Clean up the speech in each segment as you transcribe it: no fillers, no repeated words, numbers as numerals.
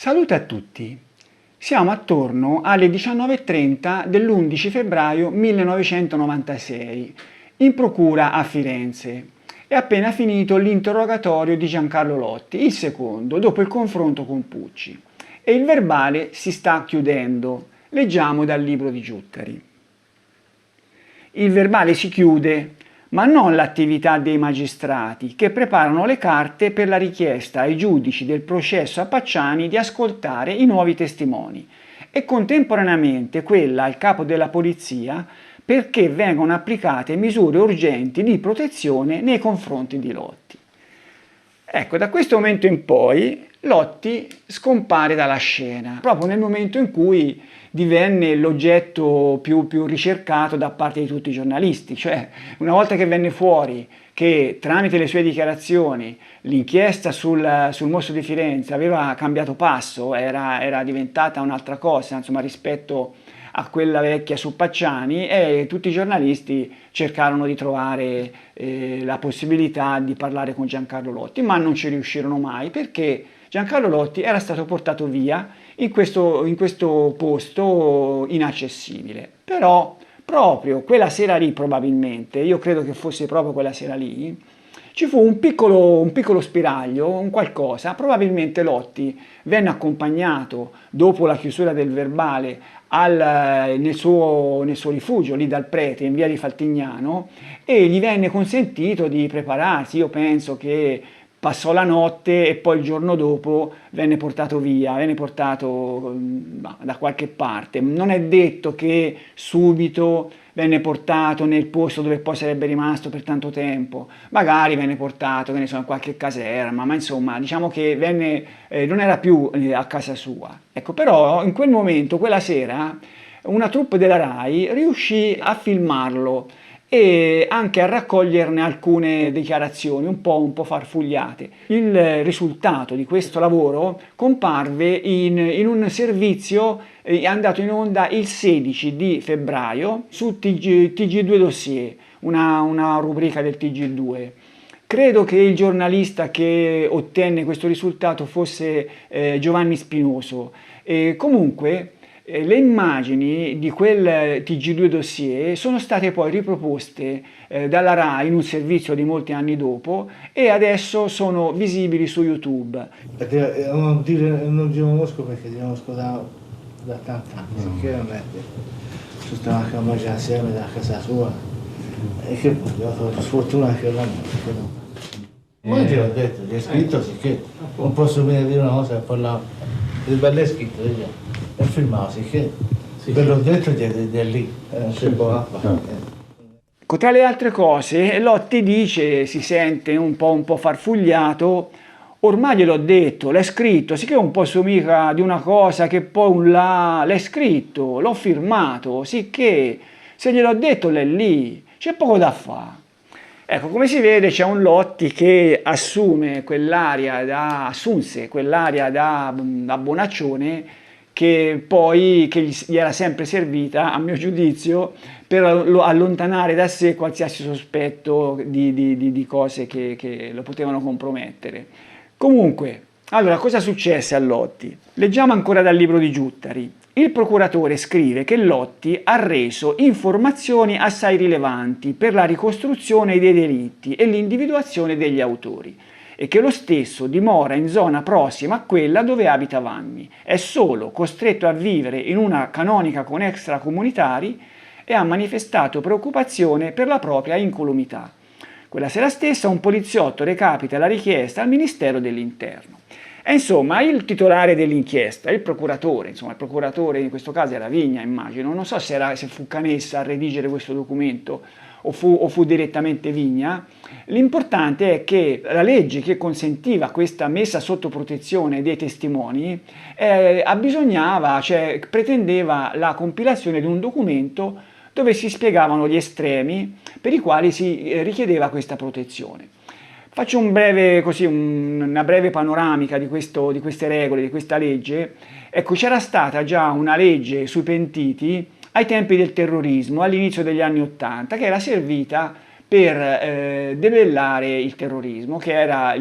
Salute a tutti! Siamo attorno alle 19:30 dell'11 febbraio 1996, in procura a Firenze. È appena finito l'interrogatorio di Giancarlo Lotti, il secondo, dopo il confronto con Pucci. E il verbale si sta chiudendo. Leggiamo dal libro di Giuttari. Il verbale si chiude, ma non l'attività dei magistrati che preparano le carte per la richiesta ai giudici del processo a Pacciani di ascoltare i nuovi testimoni e contemporaneamente quella al capo della polizia perché vengano applicate misure urgenti di protezione nei confronti di Lotti. Ecco, da questo momento in poi Lotti scompare dalla scena, proprio nel momento in cui divenne l'oggetto più ricercato da parte di tutti i giornalisti, cioè una volta che venne fuori che tramite le sue dichiarazioni l'inchiesta sul mostro di Firenze aveva cambiato passo, era diventata un'altra cosa, insomma, rispetto a quella vecchia su Pacciani, e tutti i giornalisti cercarono di trovare la possibilità di parlare con Giancarlo Lotti, ma non ci riuscirono mai perché Giancarlo Lotti era stato portato via in questo posto inaccessibile. Però proprio quella sera lì, probabilmente, io credo che fosse proprio quella sera lì, ci fu un piccolo spiraglio, un qualcosa. Probabilmente Lotti venne accompagnato dopo la chiusura del verbale nel suo rifugio lì dal prete in via di Faltignano, e gli venne consentito di prepararsi. Io penso che passò la notte e poi il giorno dopo venne portato via, venne portato da qualche parte. Non è detto che subito venne portato nel posto dove poi sarebbe rimasto per tanto tempo, magari venne portato, che ne so, in qualche caserma, ma insomma diciamo che non era più a casa sua. Ecco, però in quel momento, quella sera, una troupe della RAI riuscì a filmarlo e anche a raccoglierne alcune dichiarazioni un po' farfugliate. Il risultato di questo lavoro comparve in un servizio andato in onda il 16 di febbraio su TG2 Dossier, una rubrica del TG2. Credo che il giornalista che ottenne questo risultato fosse Giovanni Spinoso. Comunque le immagini di quel TG2 Dossier sono state poi riproposte dalla RAI in un servizio di molti anni dopo e adesso sono visibili su YouTube. Perché non ti conosco perché ti conosco da tanti anni, sicuramente. Ci stavamo anche a mangiare assieme da casa sua e che poi ho avuto sfortuna anche la morte. Ma ti ho detto, ti hai scritto sicché non posso venire a dire una cosa e parlare. Il bello è scritto, è filmato, sicché ve l'ho detto di lì, non si può fare. Tra le altre cose, Lotti dice, si sente un po' farfugliato: ormai gliel'ho detto, l'hai scritto, sicché un po' su mica di una cosa che poi un là, l'hai scritto, l'ho firmato, sicché se gliel'ho detto l'è lì, c'è poco da fare. Ecco, come si vede c'è un Lotti che assunse quell'aria da bonaccione che gli era sempre servita, a mio giudizio, per allontanare da sé qualsiasi sospetto di cose che lo potevano compromettere. Comunque, allora, cosa successe a Lotti? Leggiamo ancora dal libro di Giuttari. Il procuratore scrive che Lotti ha reso informazioni assai rilevanti per la ricostruzione dei delitti e l'individuazione degli autori e che lo stesso dimora in zona prossima a quella dove abita Vanni, è solo costretto a vivere in una canonica con extracomunitari e ha manifestato preoccupazione per la propria incolumità. Quella sera stessa un poliziotto recapita la richiesta al Ministero dell'Interno. E insomma, il titolare dell'inchiesta, il procuratore in questo caso era Vigna, immagino, non so se fu Canessa a redigere questo documento o fu direttamente Vigna. L'importante è che la legge che consentiva questa messa sotto protezione dei testimoni pretendeva la compilazione di un documento dove si spiegavano gli estremi per i quali si richiedeva questa protezione. Faccio una breve panoramica di queste regole, di questa legge. Ecco, c'era stata già una legge sui pentiti ai tempi del terrorismo, all'inizio degli anni '80, che era servita per debellare il terrorismo, che era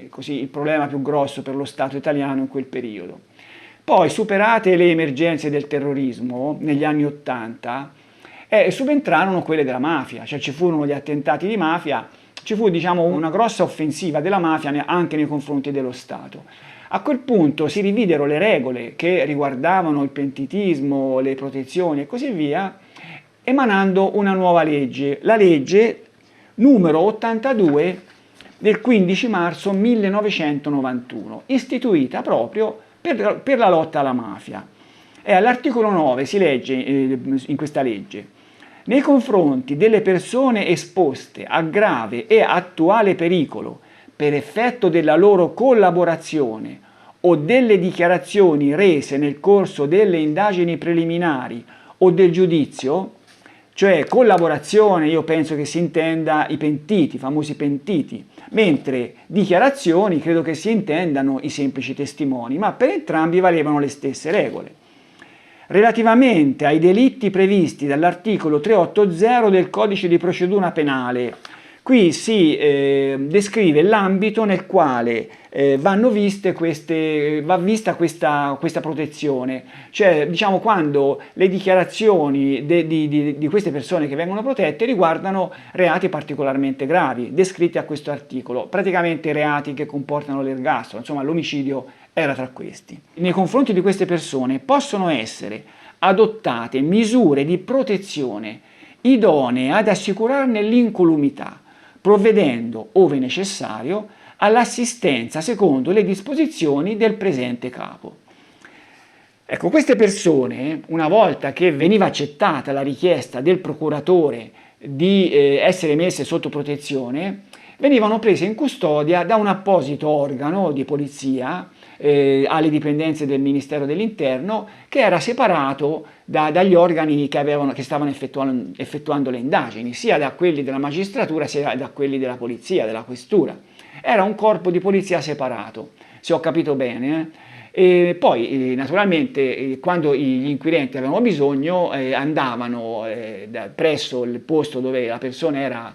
così il problema più grosso per lo Stato italiano in quel periodo. Poi, superate le emergenze del terrorismo negli anni '80, subentrarono quelle della mafia, cioè ci furono gli attentati di mafia, ci fu diciamo una grossa offensiva della mafia anche nei confronti dello Stato. A quel punto si rividero le regole che riguardavano il pentitismo, le protezioni e così via, emanando una nuova legge, la legge numero 82 del 15 marzo 1991, istituita proprio per la lotta alla mafia. E all'articolo 9 si legge in questa legge: nei confronti delle persone esposte a grave e attuale pericolo per effetto della loro collaborazione o delle dichiarazioni rese nel corso delle indagini preliminari o del giudizio, cioè collaborazione, io penso che si intenda i pentiti, i famosi pentiti, mentre dichiarazioni credo che si intendano i semplici testimoni, ma per entrambi valevano le stesse regole. Relativamente ai delitti previsti dall'articolo 380 del Codice di procedura penale, qui si descrive l'ambito nel quale va vista questa protezione, cioè diciamo quando le dichiarazioni di queste persone che vengono protette riguardano reati particolarmente gravi, descritti a questo articolo, praticamente reati che comportano l'ergastolo, insomma l'omicidio era tra questi. Nei confronti di queste persone possono essere adottate misure di protezione idonee ad assicurarne l'incolumità, provvedendo, ove necessario, all'assistenza secondo le disposizioni del presente capo. Ecco, queste persone, una volta che veniva accettata la richiesta del procuratore di essere messe sotto protezione, venivano prese in custodia da un apposito organo di polizia alle dipendenze del Ministero dell'Interno, che era separato dagli organi che stavano effettuando le indagini, sia da quelli della magistratura sia da quelli della polizia, della questura. Era un corpo di polizia separato, se ho capito bene. E poi naturalmente quando gli inquirenti avevano bisogno andavano presso il posto dove la persona era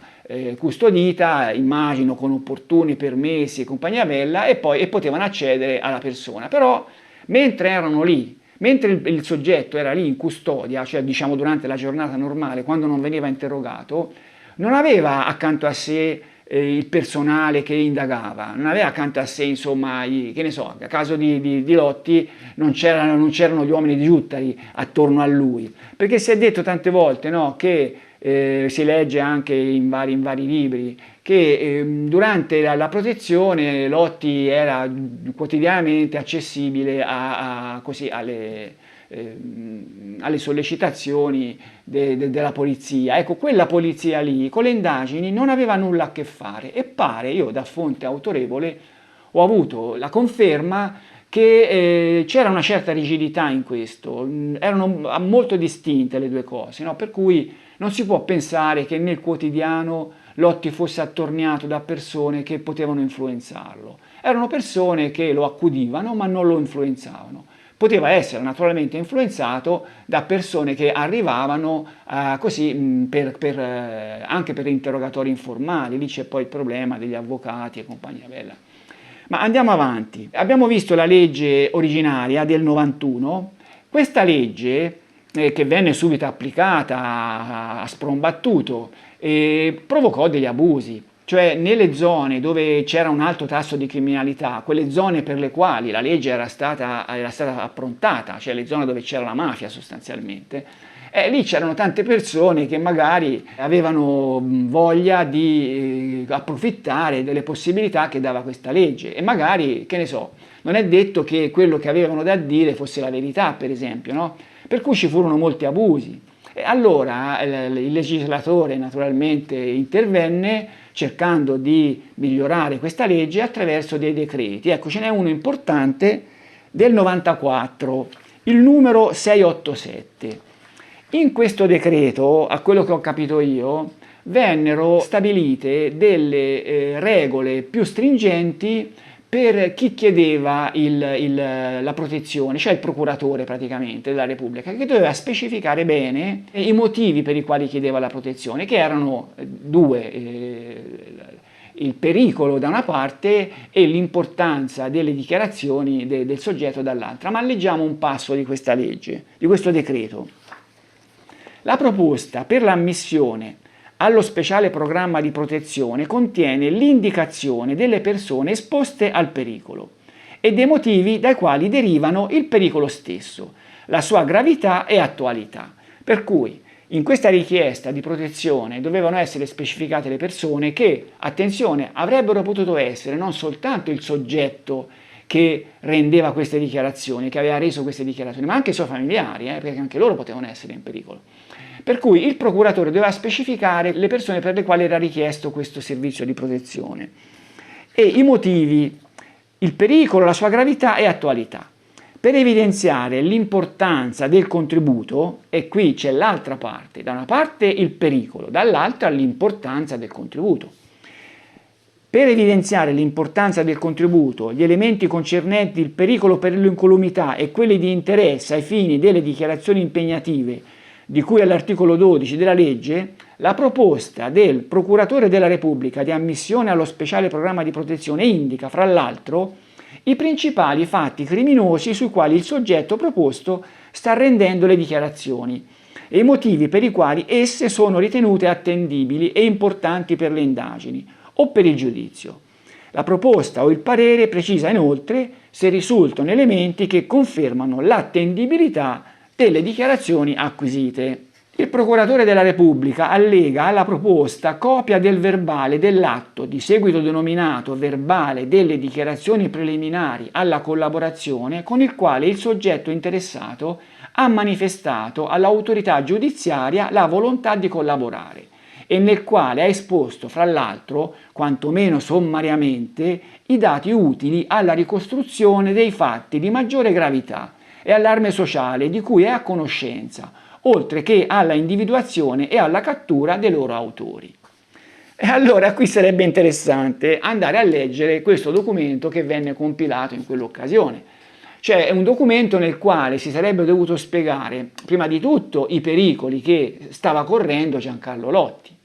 custodita, immagino con opportuni permessi e compagnia bella, e potevano accedere alla persona. Però mentre erano lì, mentre il soggetto era lì in custodia, cioè diciamo durante la giornata normale, quando non veniva interrogato, non aveva accanto a sé il personale che indagava, non aveva accanto a sé, insomma, che ne so, a caso di Lotti non c'erano gli uomini di Giuttari attorno a lui, perché si è detto tante volte, no, che si legge anche in vari libri, che durante la protezione Lotti era quotidianamente accessibile alle sollecitazioni della polizia. Ecco, quella polizia lì con le indagini non aveva nulla a che fare, e pare, io da fonte autorevole ho avuto la conferma che c'era una certa rigidità in questo, erano molto distinte le due cose, no? Per cui non si può pensare che nel quotidiano Lotti fosse attorniato da persone che potevano influenzarlo. Erano persone che lo accudivano ma non lo influenzavano. Poteva essere naturalmente influenzato da persone che arrivavano così anche per interrogatori informali. Lì c'è poi il problema degli avvocati e compagnia bella. Ma andiamo avanti. Abbiamo visto la legge originaria del 91. Questa legge, che venne subito applicata a sprombattuto, provocò degli abusi. Cioè nelle zone dove c'era un alto tasso di criminalità, quelle zone per le quali la legge era stata approntata, cioè le zone dove c'era la mafia sostanzialmente, lì c'erano tante persone che magari avevano voglia di approfittare delle possibilità che dava questa legge, e magari, che ne so, non è detto che quello che avevano da dire fosse la verità, per esempio, no? Per cui ci furono molti abusi. E allora il legislatore naturalmente intervenne cercando di migliorare questa legge attraverso dei decreti. Ecco, ce n'è uno importante del 94, il numero 687. In questo decreto, a quello che ho capito io, vennero stabilite delle regole più stringenti per chi chiedeva la protezione, cioè il procuratore praticamente della Repubblica, che doveva specificare bene i motivi per i quali chiedeva la protezione, che erano due. il pericolo da una parte e l'importanza delle dichiarazioni del soggetto dall'altra. Ma leggiamo un passo di questa legge, di questo decreto. La proposta per l'ammissione allo speciale programma di protezione contiene l'indicazione delle persone esposte al pericolo e dei motivi dai quali derivano il pericolo stesso, la sua gravità e attualità. Per cui in questa richiesta di protezione dovevano essere specificate le persone che, attenzione, avrebbero potuto essere non soltanto il soggetto che rendeva queste dichiarazioni, che aveva reso queste dichiarazioni, ma anche i suoi familiari, perché anche loro potevano essere in pericolo. Per cui il procuratore doveva specificare le persone per le quali era richiesto questo servizio di protezione e i motivi, il pericolo, la sua gravità e attualità. Per evidenziare l'importanza del contributo, e qui c'è l'altra parte, da una parte il pericolo, dall'altra l'importanza del contributo. Per evidenziare l'importanza del contributo, gli elementi concernenti il pericolo per l'incolumità e quelli di interesse ai fini delle dichiarazioni impegnative di cui all'articolo 12 della legge, la proposta del Procuratore della Repubblica di ammissione allo speciale programma di protezione indica, fra l'altro, i principali fatti criminosi sui quali il soggetto proposto sta rendendo le dichiarazioni e i motivi per i quali esse sono ritenute attendibili e importanti per le indagini o per il giudizio. La proposta o il parere precisa inoltre se risultano elementi che confermano l'attendibilità delle dichiarazioni acquisite. Il Procuratore della Repubblica allega alla proposta copia del verbale dell'atto, di seguito denominato verbale delle dichiarazioni preliminari alla collaborazione, con il quale il soggetto interessato ha manifestato all'autorità giudiziaria la volontà di collaborare e nel quale ha esposto, fra l'altro, quantomeno sommariamente, i dati utili alla ricostruzione dei fatti di maggiore gravità e allarme sociale di cui è a conoscenza, oltre che alla individuazione e alla cattura dei loro autori. E allora qui sarebbe interessante andare a leggere questo documento che venne compilato in quell'occasione. Cioè è un documento nel quale si sarebbe dovuto spiegare prima di tutto i pericoli che stava correndo Giancarlo Lotti.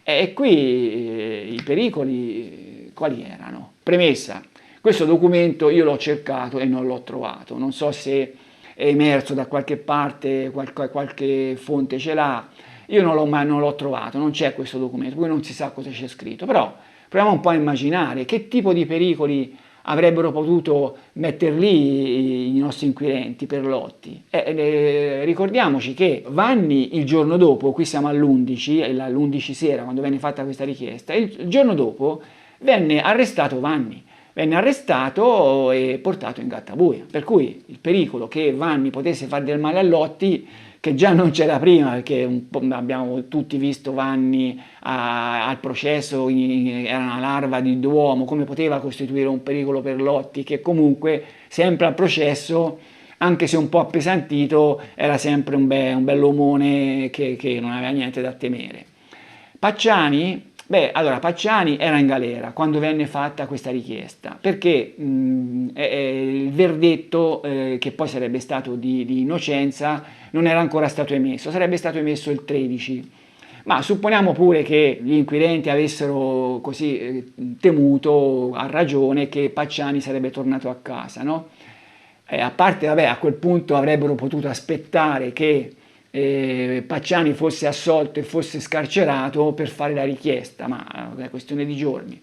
E qui i pericoli quali erano? Premessa, questo documento io l'ho cercato e non l'ho trovato, non so se è emerso da qualche parte, qualche fonte ce l'ha, io non l'ho trovato, non c'è questo documento, poi non si sa cosa c'è scritto, però proviamo un po' a immaginare che tipo di pericoli avrebbero potuto metter lì i nostri inquirenti per Lotti. Ricordiamoci che Vanni il giorno dopo, qui siamo all'11 sera quando venne fatta questa richiesta, il giorno dopo venne arrestato Vanni. Venne arrestato e portato in gattabuia, per cui il pericolo che Vanni potesse fare del male a Lotti, che già non c'era prima, perché abbiamo tutti visto Vanni al processo, era una larva di Duomo, come poteva costituire un pericolo per Lotti, che comunque sempre al processo, anche se un po' appesantito, era sempre un bell'omone che non aveva niente da temere. Pacciani era in galera quando venne fatta questa richiesta, perché il verdetto, che poi sarebbe stato di innocenza, non era ancora stato emesso, sarebbe stato emesso il 13. Ma supponiamo pure che gli inquirenti avessero così temuto, a ragione, che Pacciani sarebbe tornato a casa, no? A parte, a quel punto avrebbero potuto aspettare che Pacciani fosse assolto e fosse scarcerato per fare la richiesta, ma è questione di giorni.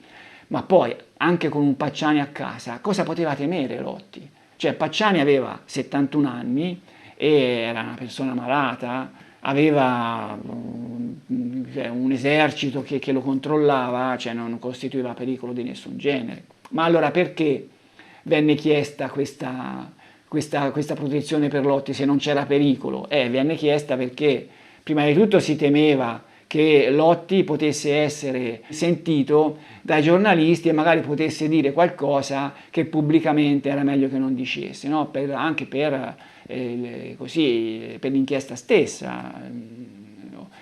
Ma poi, anche con un Pacciani a casa, cosa poteva temere Lotti? Cioè Pacciani aveva 71 anni e era una persona malata, aveva un esercito che lo controllava, cioè non costituiva pericolo di nessun genere. Ma allora perché venne chiesta questa protezione per Lotti se non c'era pericolo? Venne chiesta perché prima di tutto si temeva che Lotti potesse essere sentito dai giornalisti e magari potesse dire qualcosa che pubblicamente era meglio che non dicesse, no? Anche per l'inchiesta stessa,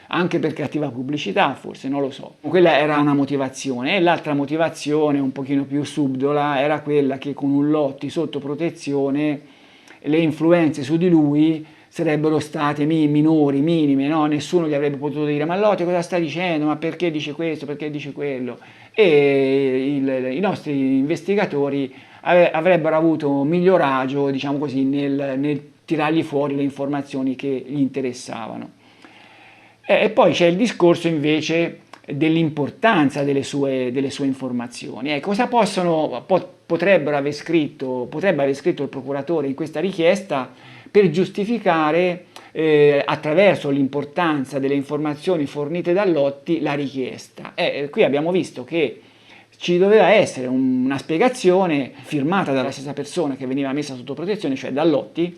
anche per cattiva pubblicità forse, non lo so. Quella era una motivazione, e l'altra motivazione un pochino più subdola era quella che con un Lotti sotto protezione le influenze su di lui sarebbero state minori, minime, no? Nessuno gli avrebbe potuto dire ma Lotti cosa sta dicendo, ma perché dice questo, perché dice quello, e i nostri investigatori avrebbero avuto miglior agio, diciamo così, nel tirargli fuori le informazioni che gli interessavano. E poi c'è il discorso invece dell'importanza delle sue informazioni. Cosa potrebbe aver scritto il procuratore in questa richiesta per giustificare attraverso l'importanza delle informazioni fornite da Lotti la richiesta. Qui abbiamo visto che ci doveva essere una spiegazione firmata dalla stessa persona che veniva messa sotto protezione, cioè da Lotti,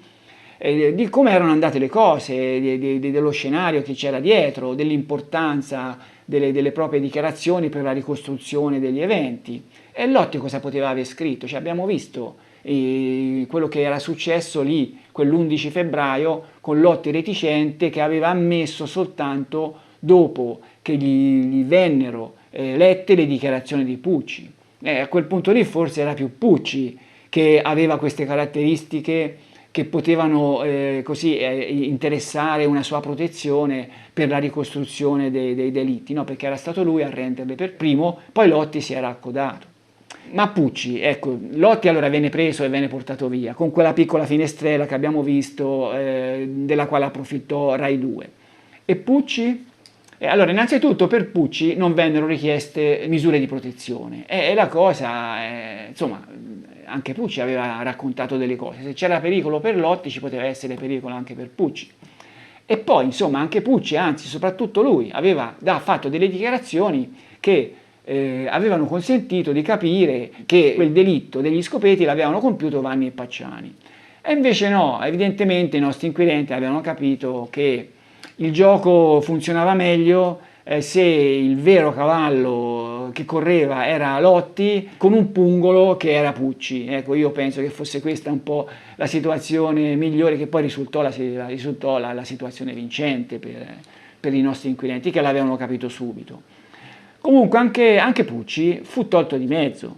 di come erano andate le cose, dello scenario che c'era dietro, dell'importanza delle proprie dichiarazioni per la ricostruzione degli eventi. E Lotti cosa poteva aver scritto? Cioè, abbiamo visto quello che era successo lì quell'11 febbraio con Lotti reticente che aveva ammesso soltanto dopo che gli vennero lette le dichiarazioni di Pucci. A quel punto lì forse era più Pucci che aveva queste caratteristiche che potevano così interessare una sua protezione per la ricostruzione dei delitti, no? Perché era stato lui a renderle per primo, poi Lotti si era accodato. Ma Pucci, ecco, Lotti allora venne preso e venne portato via, con quella piccola finestrella che abbiamo visto, della quale approfittò Rai 2. E Pucci? Allora, innanzitutto per Pucci non vennero richieste misure di protezione e la cosa, insomma, anche Pucci aveva raccontato delle cose, se c'era pericolo per Lotti ci poteva essere pericolo anche per Pucci. E poi, insomma, anche Pucci, anzi soprattutto lui, aveva fatto delle dichiarazioni che avevano consentito di capire che quel delitto degli scopeti l'avevano compiuto Vanni e Pacciani. E invece no, evidentemente i nostri inquirenti avevano capito che il gioco funzionava meglio se il vero cavallo che correva era Lotti con un pungolo che era Pucci. Ecco, io penso che fosse questa un po' la situazione migliore, che poi risultò la situazione vincente per i nostri inquirenti, che l'avevano capito subito. Comunque anche Pucci fu tolto di mezzo.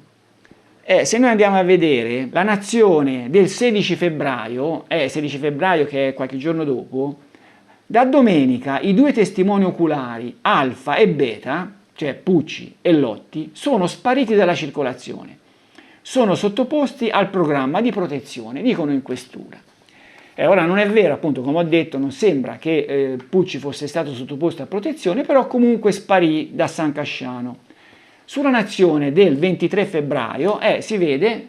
Se noi andiamo a vedere la Nazione del 16 febbraio che è qualche giorno dopo, da domenica i due testimoni oculari, Alfa e Beta, cioè Pucci e Lotti, sono spariti dalla circolazione. Sono sottoposti al programma di protezione, dicono in questura. Ora non è vero, appunto, come ho detto, non sembra che Pucci fosse stato sottoposto a protezione, però comunque sparì da San Casciano. Sulla Nazione del 23 febbraio si vede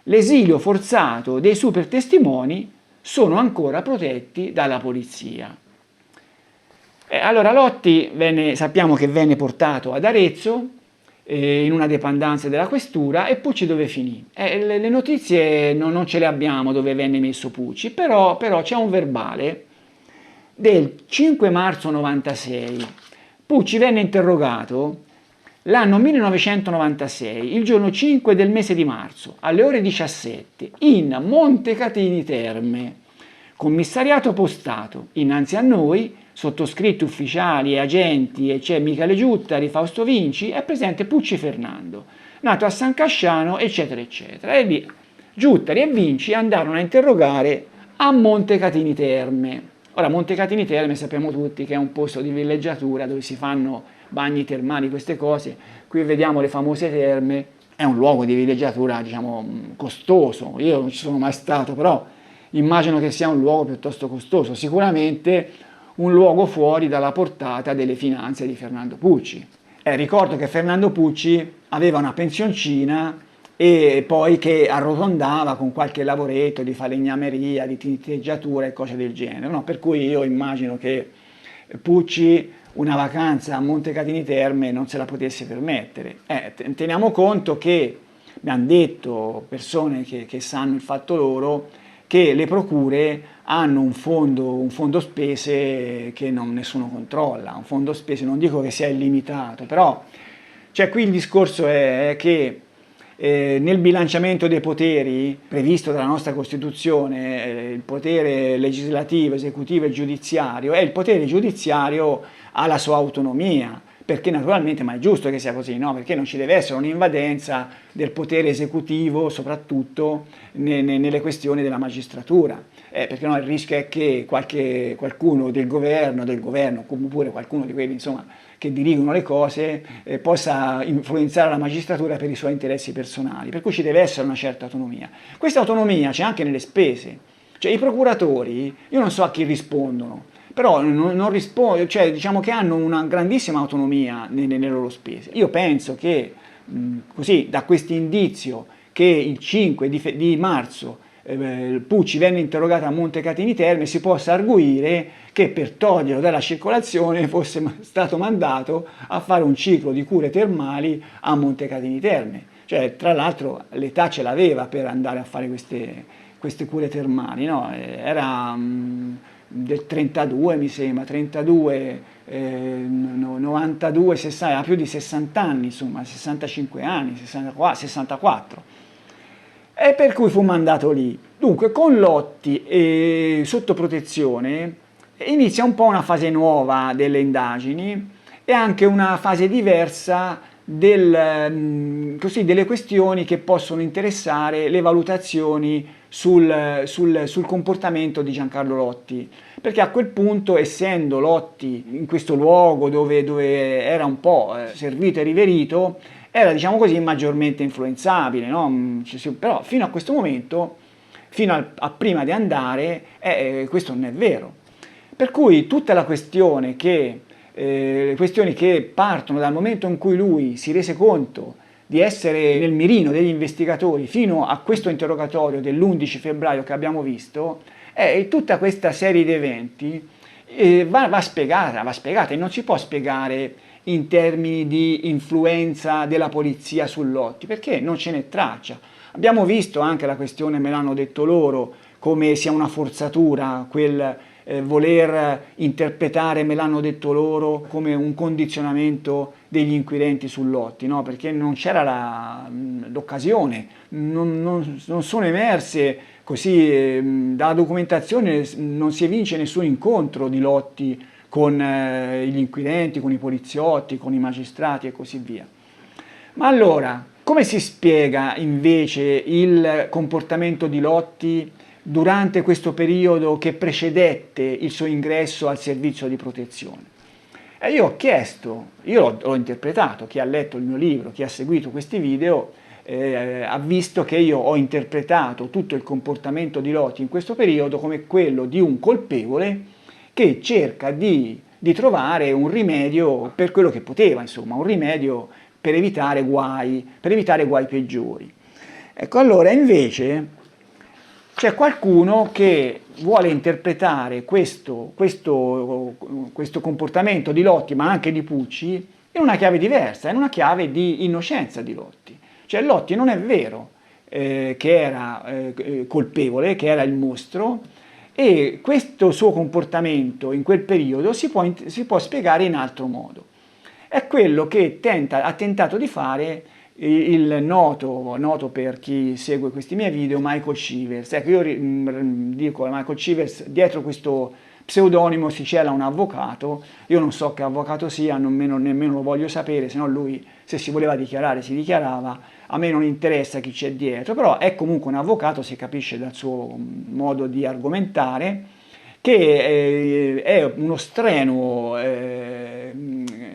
l'esilio forzato dei super testimoni sono ancora protetti dalla polizia. Allora Lotti sappiamo che venne portato ad Arezzo in una dependenza della questura, e Pucci dove finì? Le notizie non ce le abbiamo dove venne messo Pucci, però c'è un verbale del 5 marzo 96. Pucci venne interrogato l'anno 1996, il giorno 5 del mese di marzo, alle ore 17, in Montecatini Terme, commissariato postato. Innanzi a noi, sottoscritti ufficiali e agenti, e c'è Michele Giuttari, Fausto Vinci, è presente Pucci Fernando, nato a San Casciano, eccetera, eccetera. E lì Giuttari e Vinci andarono a interrogare a Montecatini Terme. Ora, Montecatini Terme sappiamo tutti che è un posto di villeggiatura dove si fanno bagni termali, queste cose. Qui vediamo le famose terme, è un luogo di villeggiatura, diciamo, costoso. Io non ci sono mai stato, però immagino che sia un luogo piuttosto costoso, sicuramente un luogo fuori dalla portata delle finanze di Fernando Pucci. Ricordo che Fernando Pucci aveva una pensioncina e poi che arrotondava con qualche lavoretto di falegnameria, di tinteggiatura e cose del genere, no? Per cui io immagino che Pucci una vacanza a Montecatini Terme non se la potesse permettere. Teniamo conto che mi hanno detto persone che sanno il fatto loro che le procure hanno un fondo spese che nessuno controlla, un fondo spese, non dico che sia illimitato, però cioè, qui il discorso è che nel bilanciamento dei poteri previsto dalla nostra Costituzione, il potere legislativo, esecutivo e giudiziario, il potere giudiziario ha la sua autonomia, perché naturalmente, ma è giusto che sia così, no? Perché non ci deve essere un'invadenza del potere esecutivo, soprattutto nelle questioni della magistratura, perché no, il rischio è che qualcuno del governo, oppure qualcuno di quelli insomma, che dirigono le cose, possa influenzare la magistratura per i suoi interessi personali, per cui ci deve essere una certa autonomia. Questa autonomia c'è anche nelle spese, cioè i procuratori, io non so a chi rispondono, però non rispondono, cioè diciamo che hanno una grandissima autonomia nelle loro spese. Io penso che così da questo indizio che il 5 di marzo Pucci venne interrogato a Montecatini Terme, si possa arguire che per toglierlo dalla circolazione fosse stato mandato a fare un ciclo di cure termali a Montecatini Terme. Cioè, tra l'altro l'età ce l'aveva per andare a fare queste cure termali, no? Era del 32 mi sembra, 32, 92, 60, ha più di 60 anni, insomma, 65 anni, 64. E per cui fu mandato lì. Dunque, con Lotti sotto protezione inizia un po' una fase nuova delle indagini e anche una fase diversa delle questioni che possono interessare le valutazioni sul comportamento di Giancarlo Lotti. Perché a quel punto, essendo Lotti in questo luogo dove era un po' servito e riverito, era, diciamo così, maggiormente influenzabile, no? Però fino a questo momento, fino a prima di andare, questo non è vero. Per cui tutta la questione le questioni che partono dal momento in cui lui si rese conto di essere nel mirino degli investigatori fino a questo interrogatorio dell'11 febbraio che abbiamo visto, tutta questa serie di eventi va spiegata e non si può spiegare in termini di influenza della polizia su Lotti, perché non ce n'è traccia. Abbiamo visto anche la questione, me l'hanno detto loro, come sia una forzatura quel voler interpretare, me l'hanno detto loro, come un condizionamento degli inquirenti su Lotti, no? Perché non c'era l'occasione, non sono emerse così, dalla documentazione non si evince nessun incontro di Lotti con gli inquirenti, con i poliziotti, con i magistrati e così via. Ma allora, come si spiega invece il comportamento di Lotti durante questo periodo che precedette il suo ingresso al servizio di protezione? E io ho chiesto, io l'ho interpretato, chi ha letto il mio libro, chi ha seguito questi video, ha visto che io ho interpretato tutto il comportamento di Lotti in questo periodo come quello di un colpevole che cerca di trovare un rimedio per quello che poteva, insomma, un rimedio per evitare guai peggiori. Ecco, allora invece c'è qualcuno che vuole interpretare questo comportamento di Lotti, ma anche di Pucci, in una chiave diversa, in una chiave di innocenza di Lotti. Cioè Lotti non è vero che era colpevole, che era il mostro, e questo suo comportamento in quel periodo si può spiegare in altro modo. È quello che ha tentato di fare il noto per chi segue questi miei video, Michael Chivers. Ecco, io dico a Michael Chivers, dietro questo pseudonimo si cela un avvocato, io non so che avvocato sia, nemmeno lo voglio sapere, se no lui, se si voleva dichiarare, si dichiarava, a me non interessa chi c'è dietro, però è comunque un avvocato, si capisce dal suo modo di argomentare, che è uno strenuo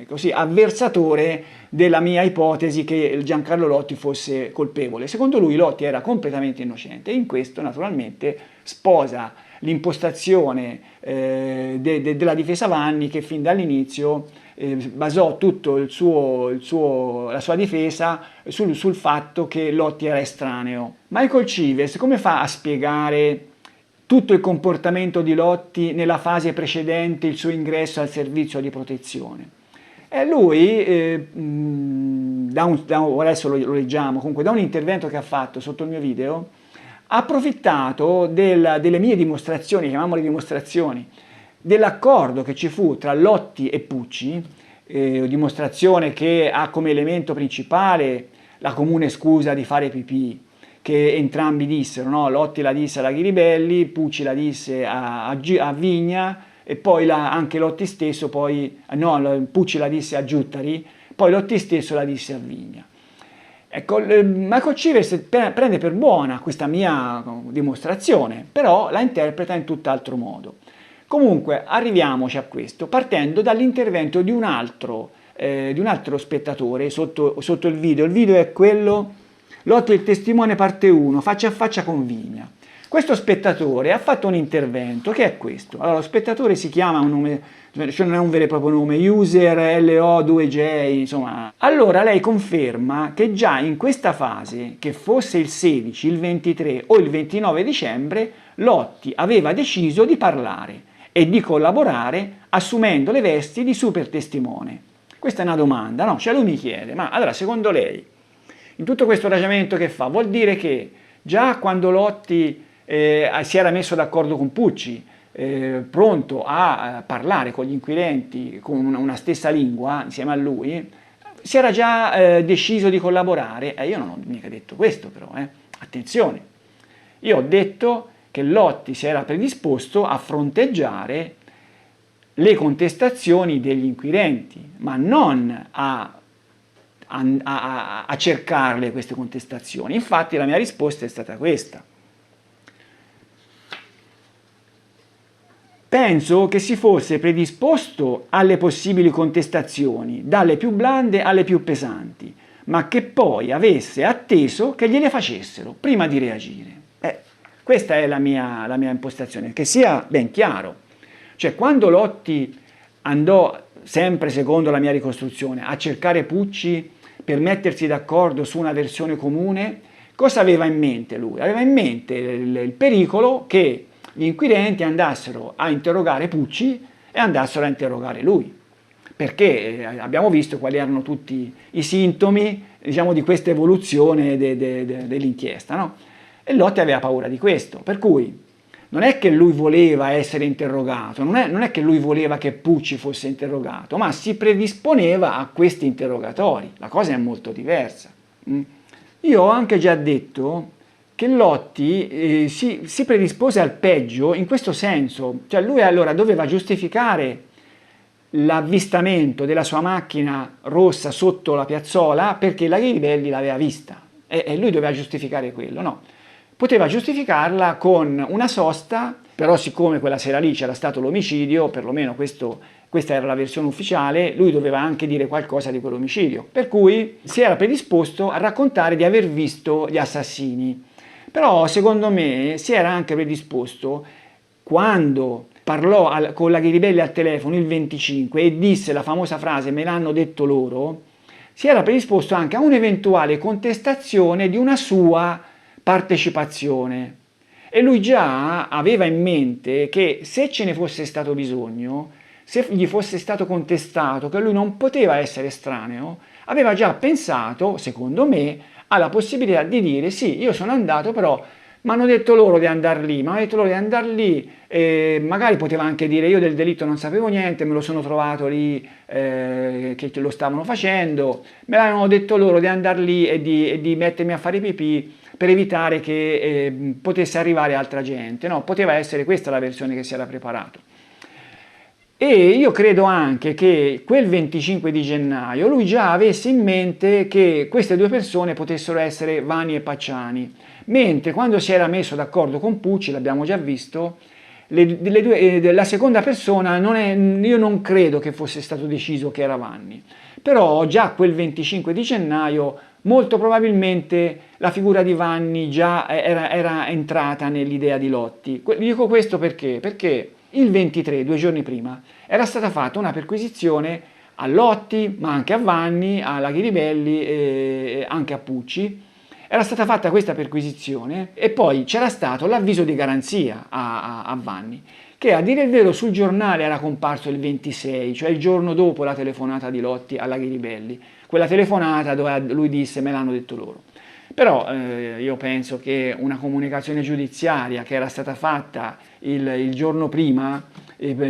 così, avversatore della mia ipotesi che Giancarlo Lotti fosse colpevole. Secondo lui Lotti era completamente innocente e in questo naturalmente sposa l'impostazione della difesa Vanni, che fin dall'inizio basò tutto la sua difesa sul fatto che Lotti era estraneo. Michael Chivers come fa a spiegare tutto il comportamento di Lotti nella fase precedente il suo ingresso al servizio di protezione? E lui, adesso lo leggiamo, comunque da un intervento che ha fatto sotto il mio video, ha approfittato delle mie dimostrazioni, chiamiamole dimostrazioni, dell'accordo che ci fu tra Lotti e Pucci, dimostrazione che ha come elemento principale la comune scusa di fare pipì, che entrambi dissero, no? Lotti la disse alla Ghiribelli, Pucci la disse a Vigna, e poi anche Lotti stesso, poi, no, Pucci la disse a Giuttari, poi Lotti stesso la disse a Vigna. Ecco, Michael Chivers prende per buona questa mia dimostrazione, però la interpreta in tutt'altro modo. Comunque, arriviamoci a questo, partendo dall'intervento di un altro spettatore sotto il video. Il video è quello, Lotti il testimone parte 1, faccia a faccia con Vigna. Questo spettatore ha fatto un intervento che è questo. Allora, lo spettatore si chiama un nome, cioè non è un vero e proprio nome, user LO2J, insomma. Allora lei conferma che già in questa fase, che fosse il 16, il 23 o il 29 dicembre, Lotti aveva deciso di parlare e di collaborare assumendo le vesti di super testimone. Questa è una domanda, no? Cioè lui mi chiede, ma allora secondo lei, in tutto questo ragionamento che fa, vuol dire che già quando Lotti si era messo d'accordo con Pucci, pronto a parlare con gli inquirenti con una stessa lingua insieme a lui, si era già deciso di collaborare? Io non ho mica detto questo però, attenzione, io ho detto che Lotti si era predisposto a fronteggiare le contestazioni degli inquirenti, ma non a cercarle queste contestazioni. Infatti la mia risposta è stata questa. Penso che si fosse predisposto alle possibili contestazioni, dalle più blande alle più pesanti, ma che poi avesse atteso che gliele facessero prima di reagire. Questa è la mia impostazione, che sia ben chiaro. Cioè, quando Lotti andò, sempre secondo la mia ricostruzione, a cercare Pucci per mettersi d'accordo su una versione comune, cosa aveva in mente lui? Aveva in mente il pericolo che gli inquirenti andassero a interrogare Pucci e andassero a interrogare lui, perché abbiamo visto quali erano tutti i sintomi, diciamo, di questa evoluzione dell'inchiesta, no? E Lotti aveva paura di questo, per cui non è che lui voleva essere interrogato, non è che lui voleva che Pucci fosse interrogato, ma si predisponeva a questi interrogatori, la cosa è molto diversa. Io ho anche già detto che Lotti si predispose al peggio in questo senso, cioè lui allora doveva giustificare l'avvistamento della sua macchina rossa sotto la piazzola perché la Ghiribelli l'aveva vista e lui doveva giustificare quello, no? Poteva giustificarla con una sosta, però siccome quella sera lì c'era stato l'omicidio, perlomeno questa era la versione ufficiale, lui doveva anche dire qualcosa di quell'omicidio, per cui si era predisposto a raccontare di aver visto gli assassini. Però secondo me si era anche predisposto, quando parlò con la Ghiribelli al telefono il 25 e disse la famosa frase "me l'hanno detto loro", si era predisposto anche a un'eventuale contestazione di una sua partecipazione. E lui già aveva in mente che se ce ne fosse stato bisogno, se gli fosse stato contestato che lui non poteva essere estraneo, aveva già pensato, secondo me, alla possibilità di dire sì, io sono andato, però mi hanno detto loro di andare lì, magari poteva anche dire io del delitto non sapevo niente, me lo sono trovato lì che lo stavano facendo, me l'hanno detto loro di andare lì e di mettermi a fare pipì per evitare che potesse arrivare altra gente, no? Poteva essere questa la versione che si era preparato. E io credo anche che quel 25 di gennaio lui già avesse in mente che queste due persone potessero essere Vanni e Pacciani, mentre quando si era messo d'accordo con Pucci, l'abbiamo già visto, la seconda persona io non credo che fosse stato deciso che era Vanni, però già quel 25 di gennaio molto probabilmente la figura di Vanni già era entrata nell'idea di Lotti. Dico questo perché? Perché il 23, 2 giorni prima, era stata fatta una perquisizione a Lotti, ma anche a Vanni, alla Ghiribelli e anche a Pucci. Era stata fatta questa perquisizione e poi c'era stato l'avviso di garanzia a Vanni, che a dire il vero sul giornale era comparso il 26, cioè il giorno dopo la telefonata di Lotti alla Ghiribelli, quella telefonata dove lui disse me l'hanno detto loro. Però io penso che una comunicazione giudiziaria che era stata fatta il giorno prima,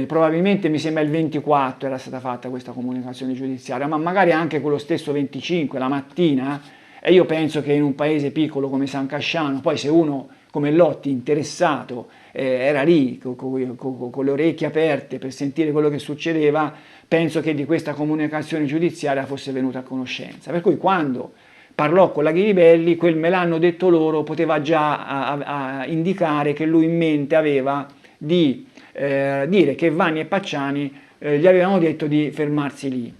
probabilmente mi sembra il 24 era stata fatta questa comunicazione giudiziaria, ma magari anche quello stesso 25, la mattina, e io penso che in un paese piccolo come San Casciano, poi se uno come Lotti interessato era lì con le orecchie aperte per sentire quello che succedeva, penso che di questa comunicazione giudiziaria fosse venuto a conoscenza. Per cui quando parlò con la Ghiribelli, quel me l'hanno detto loro poteva già indicare che lui in mente aveva di dire che Vanni e Pacciani gli avevano detto di fermarsi lì.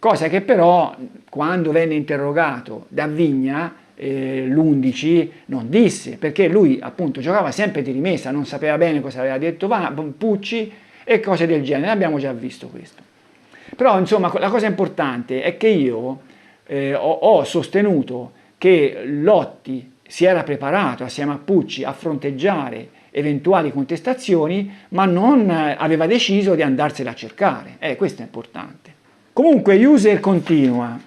Cosa che però, quando venne interrogato da Vigna, l'11 non disse, perché lui appunto giocava sempre di rimessa, non sapeva bene cosa aveva detto Pucci e cose del genere, abbiamo già visto questo. Però insomma la cosa importante è che io ho sostenuto che Lotti si era preparato assieme a Pucci a fronteggiare eventuali contestazioni, ma non aveva deciso di andarsela a cercare. Questo è importante. Comunque User continua.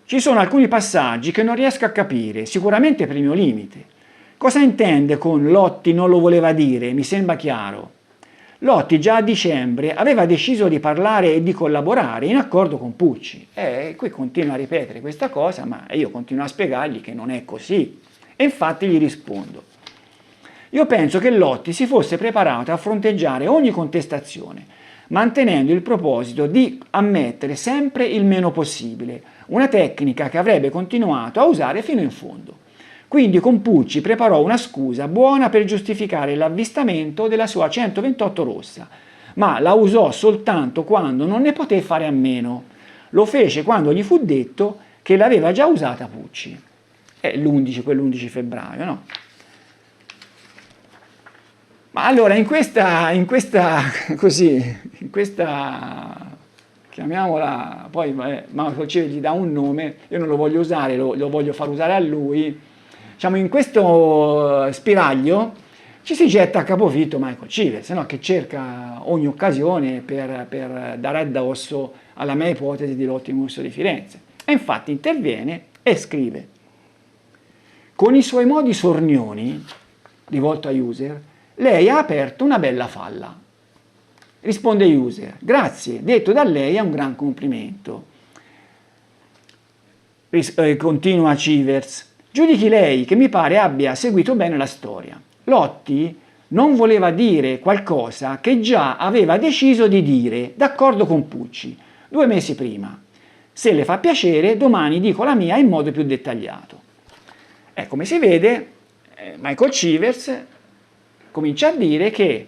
Ci sono alcuni passaggi che non riesco a capire, sicuramente per il mio limite. Cosa intende con Lotti non lo voleva dire? Mi sembra chiaro. Lotti già a dicembre aveva deciso di parlare e di collaborare in accordo con Pucci. Qui continua a ripetere questa cosa, ma io continuo a spiegargli che non è così. E infatti gli rispondo. Io penso che Lotti si fosse preparato a fronteggiare ogni contestazione, mantenendo il proposito di ammettere sempre il meno possibile, una tecnica che avrebbe continuato a usare fino in fondo. Quindi con Pucci preparò una scusa buona per giustificare l'avvistamento della sua 128 rossa, ma la usò soltanto quando non ne poté fare a meno. Lo fece quando gli fu detto che l'aveva già usata Pucci. È quell'11 febbraio, no? Ma allora in questa chiamiamola, poi Marco Cive gli dà un nome, io non lo voglio usare, lo voglio far usare a lui, diciamo in questo spiraglio ci si getta a capofitto Michael Chivers, no? Che cerca ogni occasione per dare addosso alla mia ipotesi di Lotti Musso di Firenze. E infatti interviene e scrive: con i suoi modi sornioni, rivolto a User, lei ha aperto una bella falla. Risponde User: grazie, detto da lei è un gran complimento. Continua Chivers: giudichi lei, che mi pare abbia seguito bene la storia. Lotti non voleva dire qualcosa che già aveva deciso di dire, d'accordo con Pucci, 2 mesi prima. Se le fa piacere, domani dico la mia in modo più dettagliato. Come si vede, Michael Chivers comincia a dire che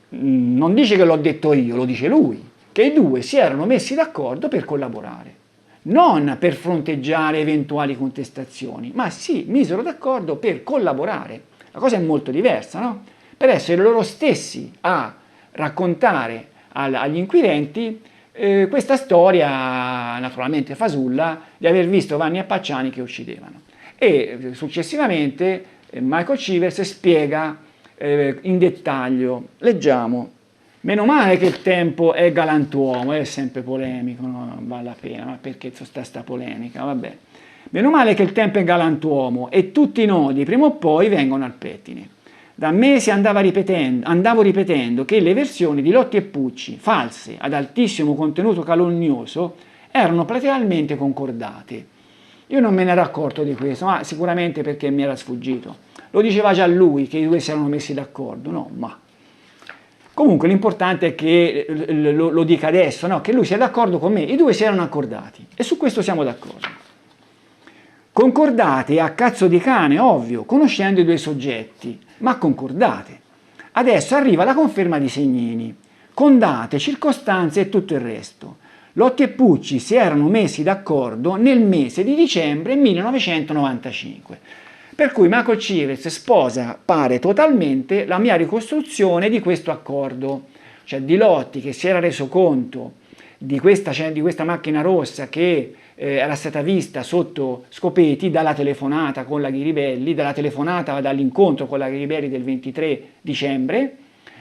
non dice che l'ho detto io, lo dice lui, che i due si erano messi d'accordo per collaborare, non per fronteggiare eventuali contestazioni, ma si misero d'accordo per collaborare. La cosa è molto diversa, no? Per essere loro stessi a raccontare agli inquirenti questa storia naturalmente fasulla di aver visto Vanni e Pacciani che uccidevano. E successivamente Michael Chivers spiega in dettaglio. Leggiamo: meno male che il tempo è galantuomo, è sempre polemico, no? Non vale la pena, ma perché sta polemica? Vabbè. Meno male che il tempo è galantuomo e tutti i nodi prima o poi vengono al pettine. Da mesi andavo ripetendo che le versioni di Lotti e Pucci, false, ad altissimo contenuto calunnioso, erano praticamente concordate. Io non me ne ero accorto di questo, ma sicuramente perché mi era sfuggito. Lo diceva già lui che i due si erano messi d'accordo, no? Ma comunque l'importante è che lo dica adesso, no? Che lui sia d'accordo con me, i due si erano accordati e su questo siamo d'accordo. Concordate a cazzo di cane, ovvio, conoscendo i due soggetti, ma concordate. Adesso arriva la conferma di Segnini, con date, circostanze e tutto il resto. Lotti e Pucci si erano messi d'accordo nel mese di dicembre 1995. Per cui Michael Chivers sposa, pare totalmente, la mia ricostruzione di questo accordo, cioè di Lotti che si era reso conto di questa macchina rossa che era stata vista sotto Scopeti dalla telefonata con la Ghiribelli, dall'incontro con la Ghiribelli del 23 dicembre,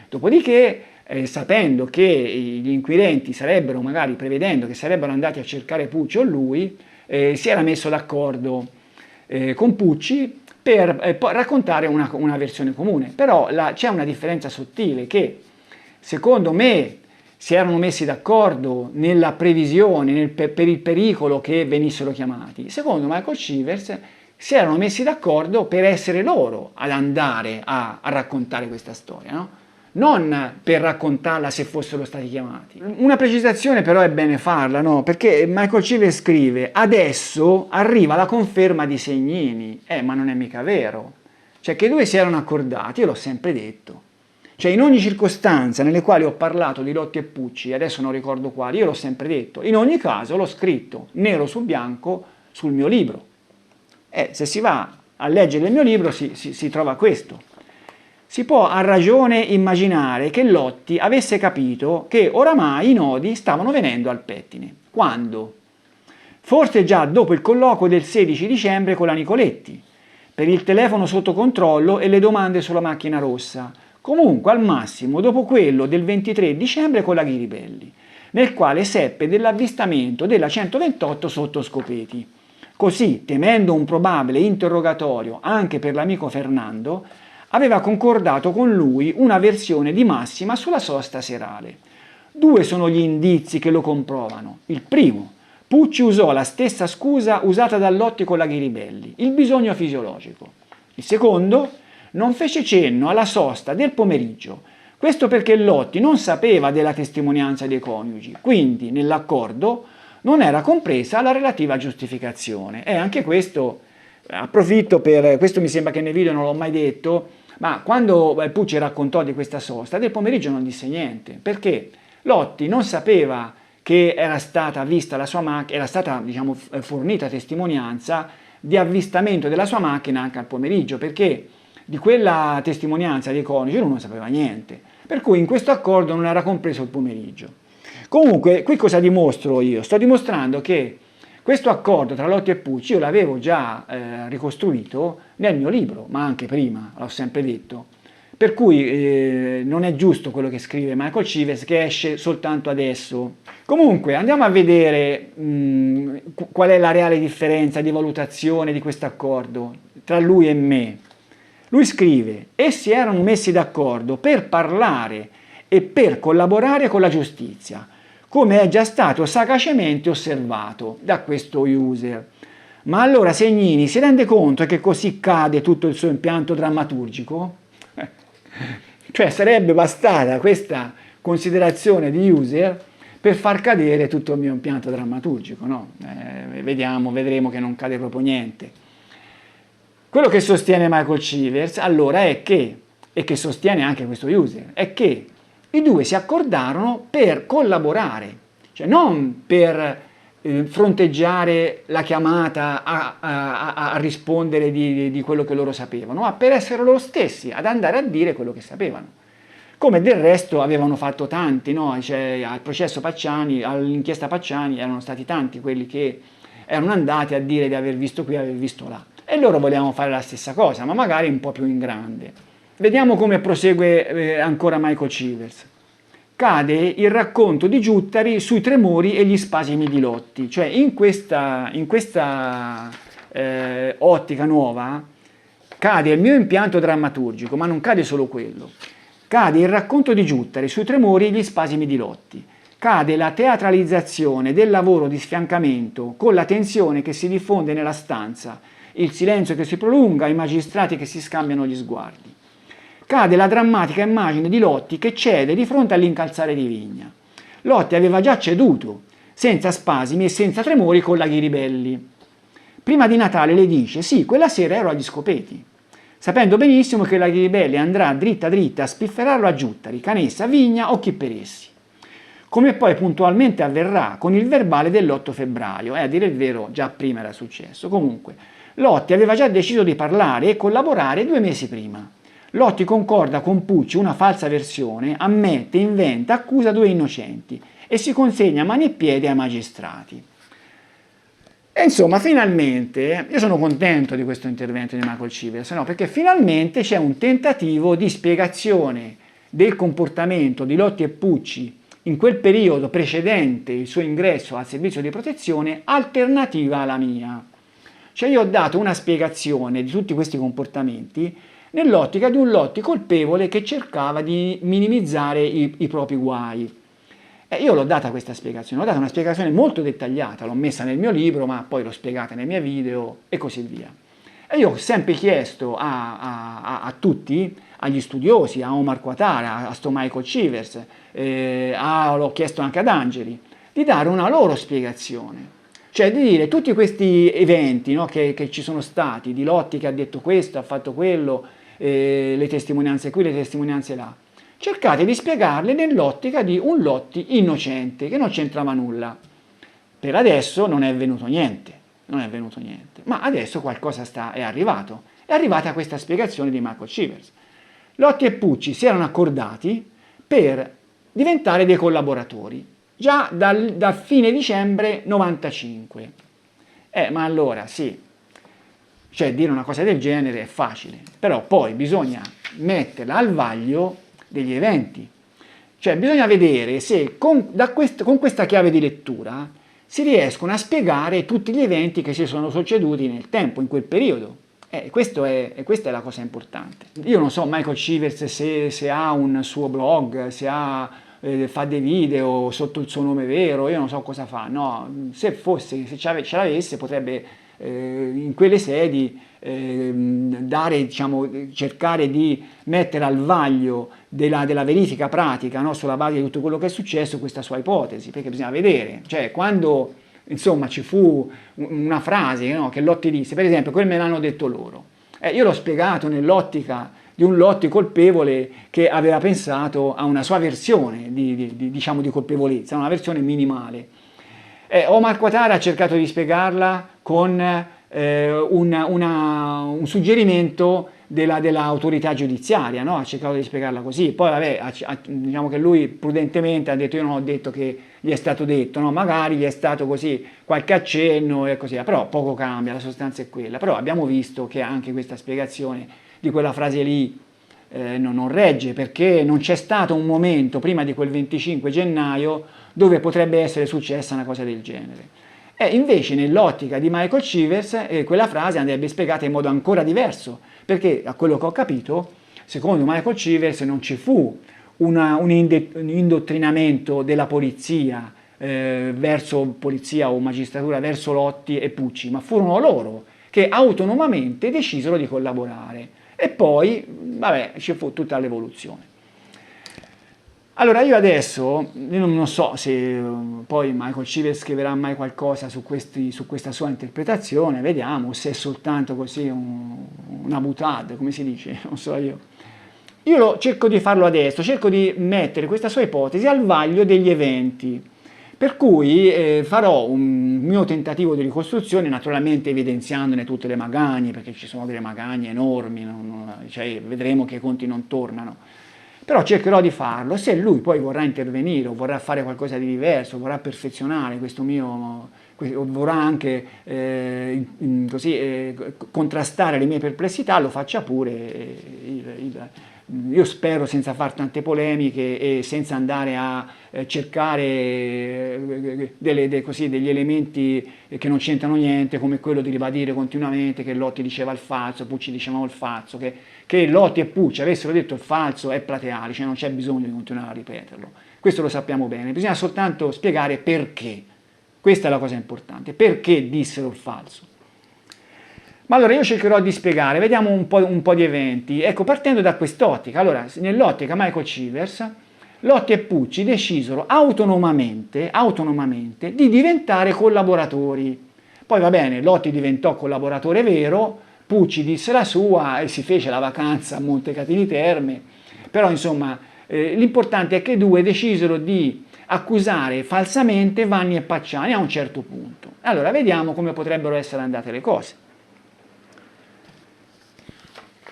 dopodiché sapendo che gli inquirenti sarebbero, magari prevedendo che sarebbero andati a cercare Pucci o lui, si era messo d'accordo con Pucci per raccontare una versione comune. Però c'è una differenza sottile che secondo me si erano messi d'accordo nella previsione, per il pericolo che venissero chiamati. Secondo Michael Chivers si erano messi d'accordo per essere loro ad andare a raccontare questa storia, no? Non per raccontarla se fossero stati chiamati. Una precisazione però è bene farla, no? Perché Michael Chivers scrive: adesso arriva la conferma di Segnini, ma non è mica vero. Cioè che i due si erano accordati, io l'ho sempre detto. Cioè in ogni circostanza nelle quali ho parlato di Lotti e Pucci, adesso non ricordo quali, io l'ho sempre detto, in ogni caso l'ho scritto nero su bianco sul mio libro. Se si va a leggere il mio libro si trova questo. Si può a ragione immaginare che Lotti avesse capito che oramai i nodi stavano venendo al pettine. Quando? Forse già dopo il colloquio del 16 dicembre con la Nicoletti, per il telefono sotto controllo e le domande sulla macchina rossa. Comunque al massimo dopo quello del 23 dicembre con la Ghiribelli, nel quale seppe dell'avvistamento della 128 sotto Scopeti. Così, temendo un probabile interrogatorio anche per l'amico Fernando, aveva concordato con lui una versione di massima sulla sosta serale. Due sono gli indizi che lo comprovano. Il primo, Pucci usò la stessa scusa usata da Lotti con la Ghiribelli, il bisogno fisiologico. Il secondo, non fece cenno alla sosta del pomeriggio, questo perché Lotti non sapeva della testimonianza dei coniugi, quindi nell'accordo non era compresa la relativa giustificazione. E anche questo, approfitto per, questo mi sembra che nel video non l'ho mai detto, ma quando Pucci raccontò di questa sosta, del pomeriggio non disse niente, perché Lotti non sapeva che era stata vista la sua macchina, era stata fornita testimonianza di avvistamento della sua macchina anche al pomeriggio, perché di quella testimonianza dei coniugi lui non sapeva niente, per cui in questo accordo non era compreso il pomeriggio. Comunque, qui cosa dimostro io? Sto dimostrando che questo accordo tra Lotti e Pucci io l'avevo già ricostruito nel mio libro, ma anche prima, l'ho sempre detto, per cui non è giusto quello che scrive Michael Chivers, che esce soltanto adesso. Comunque, andiamo a vedere qual è la reale differenza di valutazione di questo accordo tra lui e me. Lui scrive: essi erano messi d'accordo per parlare e per collaborare con la giustizia, come è già stato sagacemente osservato da questo user. Ma allora Segnini si rende conto che così cade tutto il suo impianto drammaturgico? Cioè sarebbe bastata questa considerazione di user per far cadere tutto il mio impianto drammaturgico, no? Vedremo che non cade proprio niente. Quello che sostiene Michael Chivers allora è che, e che sostiene anche questo user, è che i due si accordarono per collaborare, cioè non per fronteggiare la chiamata a rispondere di quello che loro sapevano, ma per essere loro stessi ad andare a dire quello che sapevano. Come del resto avevano fatto tanti, no? Cioè, al processo Pacciani, all'inchiesta Pacciani erano stati tanti quelli che erano andati a dire di aver visto qui, aver visto là. E loro vogliamo fare la stessa cosa, ma magari un po' più in grande. Vediamo come prosegue ancora Michael Chivers. Cade il racconto di Giuttari sui tremori e gli spasimi di Lotti, cioè in questa ottica nuova cade il mio impianto drammaturgico, ma non cade solo quello. Cade il racconto di Giuttari sui tremori e gli spasimi di Lotti. Cade la teatralizzazione del lavoro di sfiancamento con la tensione che si diffonde nella stanza, il silenzio che si prolunga, i magistrati che si scambiano gli sguardi. Cade la drammatica immagine di Lotti che cede di fronte all'incalzare di Vigna. Lotti aveva già ceduto, senza spasimi e senza tremori con la Ghiribelli. Prima di Natale le dice: sì, quella sera ero agli Scopeti, sapendo benissimo che la Ghiribelli andrà dritta dritta a spifferarlo a Giuttari, Canessa, Vigna o chi per essi. Come poi puntualmente avverrà con il verbale dell'8 febbraio, a dire il vero già prima era successo. Comunque, Lotti aveva già deciso di parlare e collaborare 2 mesi prima. Lotti concorda con Pucci una falsa versione, ammette, inventa, accusa 2 innocenti e si consegna a mani e piedi ai magistrati. E insomma, finalmente, io sono contento di questo intervento di Michael Chivers, no? Perché finalmente c'è un tentativo di spiegazione del comportamento di Lotti e Pucci in quel periodo precedente il suo ingresso al servizio di protezione, alternativa alla mia. Cioè io ho dato una spiegazione di tutti questi comportamenti nell'ottica di un Lotti colpevole che cercava di minimizzare i propri guai. E io l'ho data questa spiegazione, l'ho data una spiegazione molto dettagliata, l'ho messa nel mio libro, ma poi l'ho spiegata nei miei video e così via. E io ho sempre chiesto a tutti, agli studiosi, a Omar Quatara, a sto Michael Chivers, l'ho chiesto anche ad Angeli, di dare una loro spiegazione. Cioè di dire tutti questi eventi, no, che ci sono stati, di Lotti che ha detto questo, ha fatto quello, le testimonianze qui, le testimonianze là, cercate di spiegarle nell'ottica di un Lotti innocente, che non c'entrava nulla. Per adesso non è venuto niente, ma adesso qualcosa è arrivato. È arrivata questa spiegazione di Michael Chivers. Lotti e Pucci si erano accordati per diventare dei collaboratori, già dal fine dicembre 95. Ma allora sì, cioè dire una cosa del genere è facile, però poi bisogna metterla al vaglio degli eventi. Cioè bisogna vedere se con questa chiave di lettura si riescono a spiegare tutti gli eventi che si sono succeduti nel tempo, in quel periodo. Questa è la cosa importante. Io non so Michael Chivers se ha un suo blog, se fa dei video sotto il suo nome vero, io non so cosa fa, no, se ce l'avesse potrebbe in quelle sedi cercare di mettere al vaglio della verifica pratica, no, sulla base di tutto quello che è successo, questa sua ipotesi, perché bisogna vedere, cioè quando insomma ci fu una frase, no, che Lotti disse, per esempio, quel me l'hanno detto loro, io l'ho spiegato nell'ottica di un Lotti colpevole che aveva pensato a una sua versione diciamo di colpevolezza, una versione minimale. Omar Quatara ha cercato di spiegarla con un suggerimento dell'autorità giudiziaria, no? Ha cercato di spiegarla così, poi vabbè, diciamo che lui prudentemente ha detto io non ho detto che gli è stato detto, no? Magari gli è stato così qualche accenno e così, però poco cambia, la sostanza è quella, però abbiamo visto che anche questa spiegazione di quella frase lì non regge, perché non c'è stato un momento prima di quel 25 gennaio dove potrebbe essere successa una cosa del genere. E invece nell'ottica di Michael Chivers quella frase andrebbe spiegata in modo ancora diverso, perché a quello che ho capito, secondo Michael Chivers non ci fu un indottrinamento della polizia verso polizia o magistratura verso Lotti e Pucci, ma furono loro che autonomamente decisero di collaborare. E poi, vabbè, ci fu tutta l'evoluzione. Allora io adesso, non so se poi Michael Chivers scriverà mai qualcosa su questa sua interpretazione, vediamo se è soltanto così una boutade, come si dice, non so io. Io cerco di farlo adesso, cerco di mettere questa sua ipotesi al vaglio degli eventi, per cui farò un mio tentativo di ricostruzione, naturalmente evidenziandone tutte le magagne, perché ci sono delle magagne enormi, cioè vedremo che i conti non tornano. Però cercherò di farlo, se lui poi vorrà intervenire o vorrà fare qualcosa di diverso, vorrà perfezionare vorrà anche contrastare le mie perplessità, lo faccia pure. Io spero senza fare tante polemiche e senza andare a cercare degli elementi che non c'entrano niente, come quello di ribadire continuamente che Lotti diceva il falso, Pucci diceva il falso, che Lotti e Pucci avessero detto il falso è plateale, cioè non c'è bisogno di continuare a ripeterlo. Questo lo sappiamo bene, bisogna soltanto spiegare perché. Questa è la cosa importante, perché dissero il falso. Ma allora io cercherò di spiegare, vediamo un po' di eventi. Ecco, partendo da quest'ottica, allora nell'ottica Michael Chivers, Lotti e Pucci decisero autonomamente di diventare collaboratori. Poi va bene, Lotti diventò collaboratore vero, Pucci disse la sua e si fece la vacanza a Montecatini Terme, però insomma l'importante è che i due decisero di accusare falsamente Vanni e Pacciani a un certo punto. Allora vediamo come potrebbero essere andate le cose.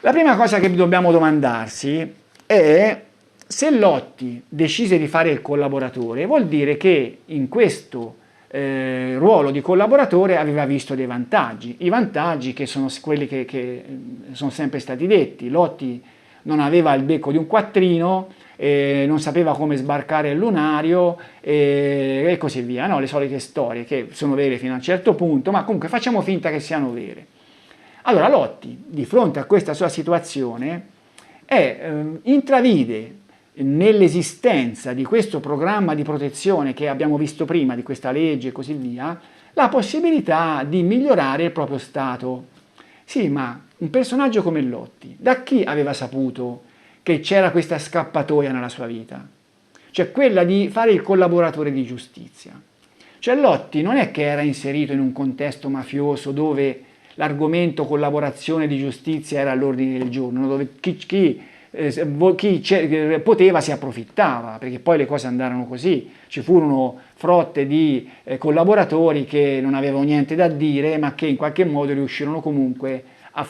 La prima cosa che dobbiamo domandarsi è se Lotti decise di fare il collaboratore, vuol dire che in questo ruolo di collaboratore aveva visto dei vantaggi, i vantaggi che sono quelli che sono sempre stati detti. Lotti non aveva il becco di un quattrino, non sapeva come sbarcare il lunario e così via, no? Le solite storie che sono vere fino a un certo punto, ma comunque facciamo finta che siano vere. Allora Lotti, di fronte a questa sua situazione, intravide nell'esistenza di questo programma di protezione che abbiamo visto prima, di questa legge e così via, la possibilità di migliorare il proprio stato. Sì, ma un personaggio come Lotti, da chi aveva saputo che c'era questa scappatoia nella sua vita? Cioè quella di fare il collaboratore di giustizia. Cioè Lotti non è che era inserito in un contesto mafioso dove l'argomento collaborazione di giustizia era all'ordine del giorno, dove chi poteva si approfittava, perché poi le cose andarono così. Ci furono frotte di collaboratori che non avevano niente da dire, ma che in qualche modo riuscirono comunque a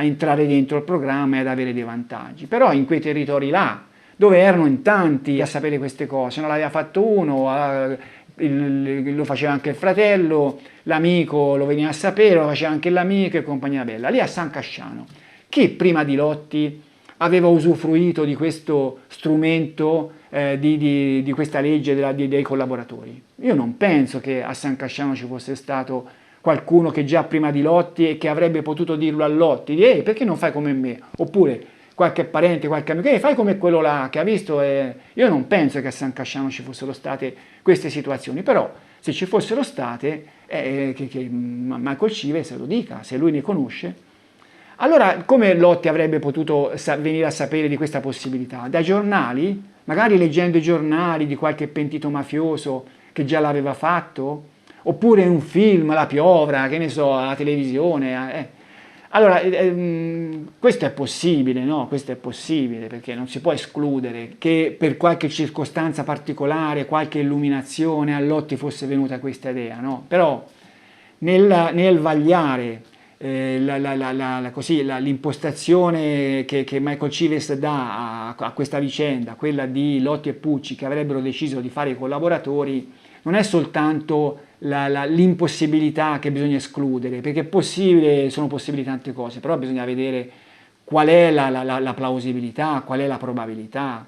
entrare dentro il programma e ad avere dei vantaggi. Però in quei territori là, dove erano in tanti a sapere queste cose, non l'aveva fatto uno, lo faceva anche il fratello, l'amico lo veniva a sapere, lo faceva anche l'amico e compagnia bella. Lì a San Casciano, chi prima di Lotti aveva usufruito di questo strumento, di questa legge dei collaboratori? Io non penso che a San Casciano ci fosse stato qualcuno che già prima di Lotti e che avrebbe potuto dirlo a Lotti, perché non fai come me? Oppure qualche parente, qualche amico, fai come quello là che ha visto. Io non penso che a San Casciano ci fossero state queste situazioni, però se ci fossero state, che Michael Cive se lo dica, se lui ne conosce. Allora, come Lotti avrebbe potuto venire a sapere di questa possibilità? Dai giornali? Magari leggendo i giornali di qualche pentito mafioso che già l'aveva fatto? Oppure in un film, La Piovra, che ne so, alla televisione? Allora, questo è possibile, no? Questo è possibile, perché non si può escludere che per qualche circostanza particolare, qualche illuminazione a Lotti fosse venuta questa idea, no? Però nel vagliare l'impostazione che Michael Cives dà a questa vicenda, quella di Lotti e Pucci che avrebbero deciso di fare i collaboratori, non è soltanto l'impossibilità che bisogna escludere, perché è possibile, sono possibili tante cose, però bisogna vedere qual è la plausibilità, qual è la probabilità.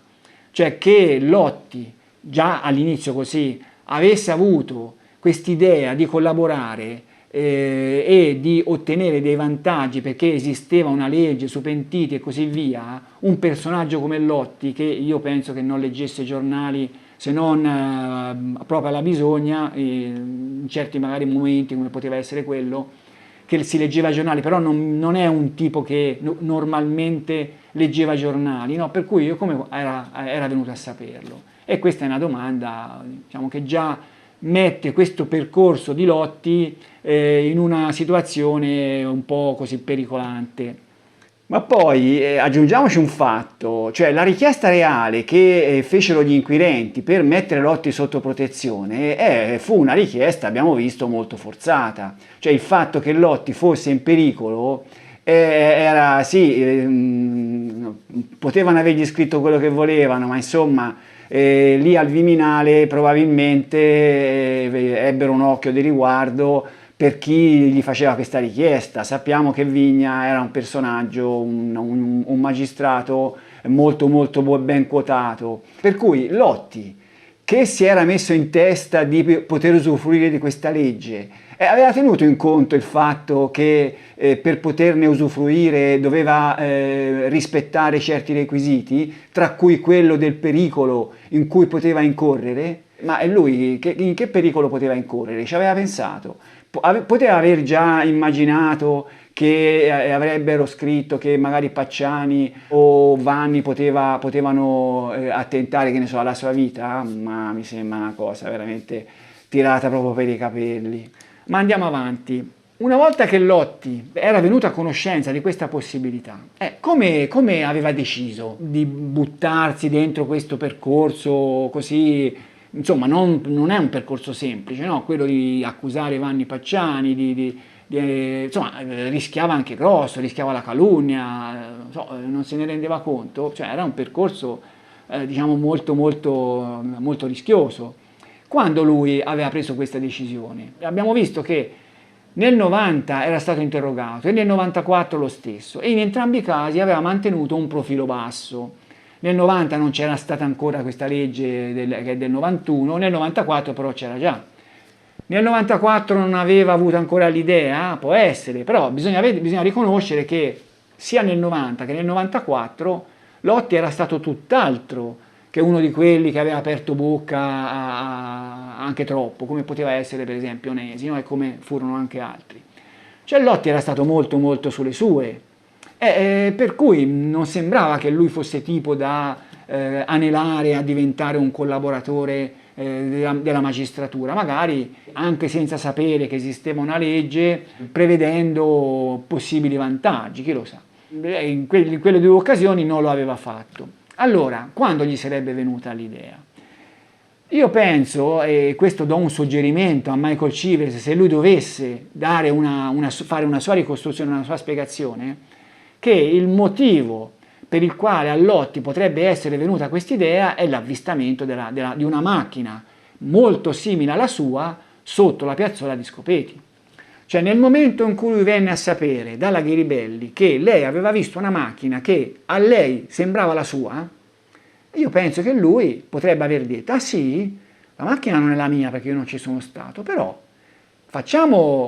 Cioè che Lotti, già all'inizio così, avesse avuto quest'idea di collaborare e di ottenere dei vantaggi perché esisteva una legge su pentiti e così via, un personaggio come Lotti, che io penso che non leggesse giornali se non proprio alla bisogna, in certi magari momenti come poteva essere quello, che si leggeva i giornali, però non è un tipo che normalmente leggeva giornali, no? Per cui io come era venuto a saperlo? E questa è una domanda, diciamo, che già mette questo percorso di Lotti in una situazione un po' così pericolante. Ma poi aggiungiamoci un fatto, cioè la richiesta reale che fecero gli inquirenti per mettere Lotti sotto protezione fu una richiesta, abbiamo visto, molto forzata. Cioè il fatto che Lotti fosse in pericolo era sì, potevano avergli scritto quello che volevano, ma insomma lì al Viminale probabilmente ebbero un occhio di riguardo per chi gli faceva questa richiesta. Sappiamo che Vigna era un personaggio, un magistrato molto molto ben quotato, per cui Lotti, che si era messo in testa di poter usufruire di questa legge, aveva tenuto in conto il fatto che per poterne usufruire doveva rispettare certi requisiti, tra cui quello del pericolo in cui poteva incorrere. Ma lui in che pericolo poteva incorrere? Ci aveva pensato? Poteva aver già immaginato che avrebbero scritto che magari Pacciani o Vanni potevano attentare, che ne so, alla sua vita? Ma mi sembra una cosa veramente tirata proprio per i capelli. Ma andiamo avanti. Una volta che Lotti era venuto a conoscenza di questa possibilità, come aveva deciso di buttarsi dentro questo percorso così? Insomma, non è un percorso semplice, no? Quello di accusare Vanni Pacciani, insomma, rischiava anche grosso, rischiava la calunnia, non se ne rendeva conto, cioè era un percorso diciamo molto molto molto rischioso. Quando lui aveva preso questa decisione, abbiamo visto che nel 90 era stato interrogato e nel 94 lo stesso, e in entrambi i casi aveva mantenuto un profilo basso. Nel 90 non c'era stata ancora questa legge che è del 91, nel 94 però c'era già. Nel 94 non aveva avuto ancora l'idea, può essere, però bisogna riconoscere che sia nel 90 che nel 94 Lotti era stato tutt'altro che uno di quelli che aveva aperto bocca anche troppo, come poteva essere per esempio Onesi, no? E come furono anche altri. Cioè Lotti era stato molto molto sulle sue, per cui non sembrava che lui fosse tipo da anelare a diventare un collaboratore della magistratura, magari anche senza sapere che esisteva una legge prevedendo possibili vantaggi, chi lo sa. In quelle due occasioni non lo aveva fatto. Allora, quando gli sarebbe venuta l'idea? Io penso, e questo do un suggerimento a Michael Chivers, se lui dovesse fare una sua ricostruzione, una sua spiegazione, che il motivo per il quale a Lotti potrebbe essere venuta quest'idea è l'avvistamento di una macchina molto simile alla sua sotto la piazzola di Scopeti. Cioè nel momento in cui lui venne a sapere dalla Ghiribelli che lei aveva visto una macchina che a lei sembrava la sua, io penso che lui potrebbe aver detto: ah sì, la macchina non è la mia perché io non ci sono stato, però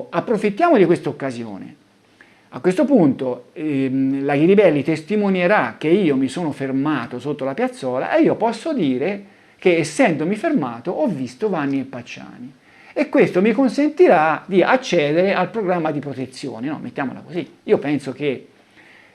approfittiamo di questa occasione. A questo punto la Ghiribelli testimonierà che io mi sono fermato sotto la piazzola e io posso dire che essendomi fermato ho visto Vanni e Pacciani. E questo mi consentirà di accedere al programma di protezione, no? Mettiamola così. Io penso che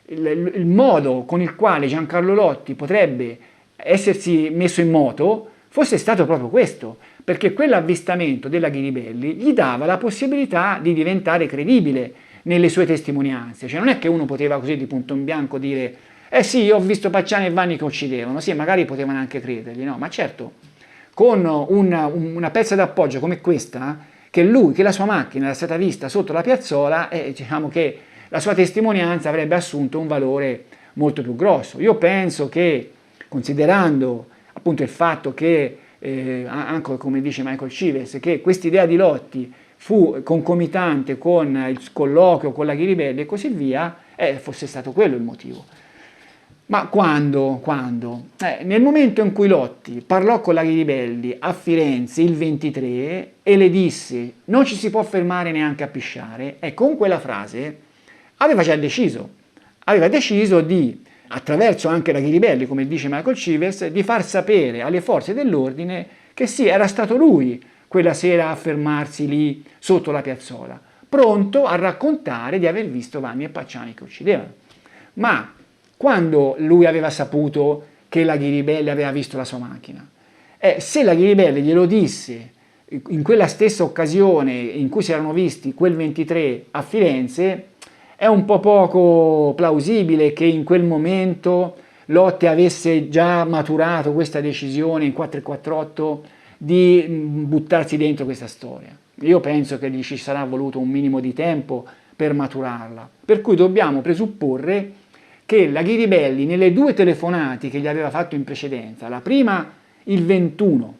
il modo con il quale Giancarlo Lotti potrebbe essersi messo in moto fosse stato proprio questo, perché quell'avvistamento della Ghiribelli gli dava la possibilità di diventare credibile nelle sue testimonianze. Cioè non è che uno poteva così di punto in bianco dire eh sì, io ho visto Pacciani e Vanni che uccidevano, sì, magari potevano anche credergli, no? Ma certo, con una pezza d'appoggio come questa, che la sua macchina era stata vista sotto la piazzola, diciamo che la sua testimonianza avrebbe assunto un valore molto più grosso. Io penso che, considerando appunto il fatto che, anche come dice Michael Chivers, che quest'idea di Lotti fu concomitante con il colloquio con la Ghiribelli e così via, fosse stato quello il motivo. Ma quando? Nel momento in cui Lotti parlò con la Ghiribelli a Firenze il 23 e le disse non ci si può fermare neanche a pisciare, con quella frase aveva già deciso di, attraverso anche la Ghiribelli, come dice Michael Chivers, di far sapere alle forze dell'ordine che sì, era stato lui quella sera a fermarsi lì sotto la piazzola, pronto a raccontare di aver visto Vanni e Pacciani che uccidevano. Ma quando lui aveva saputo che la Ghiribelli aveva visto la sua macchina? Se la Ghiribelli glielo disse in quella stessa occasione in cui si erano visti quel 23 a Firenze, è un po' poco plausibile che in quel momento Lotti avesse già maturato questa decisione in 448 di buttarsi dentro questa storia. Io penso che gli ci sarà voluto un minimo di tempo per maturarla, per cui dobbiamo presupporre che la Ghiribelli nelle due telefonate che gli aveva fatto in precedenza, la prima il 21,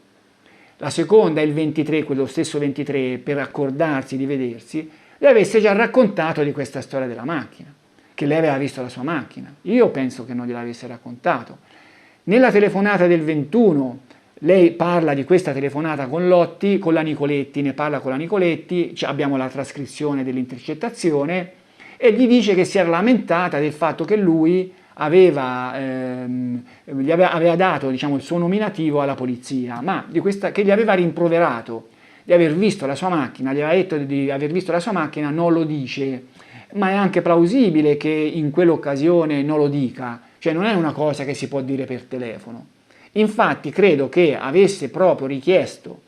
la seconda il 23, quello stesso 23, per accordarsi di vedersi, le avesse già raccontato di questa storia della macchina, che lei aveva visto la sua macchina. Io penso che non gliel'avesse raccontato. Nella telefonata del 21 lei parla di questa telefonata con Lotti, con la Nicoletti, ne parla con la Nicoletti, abbiamo la trascrizione dell'intercettazione, e gli dice che si era lamentata del fatto che lui aveva dato, diciamo, il suo nominativo alla polizia, ma che gli aveva rimproverato di aver visto la sua macchina, gli aveva detto di aver visto la sua macchina, non lo dice, ma è anche plausibile che in quell'occasione non lo dica, cioè non è una cosa che si può dire per telefono. Infatti credo che avesse proprio richiesto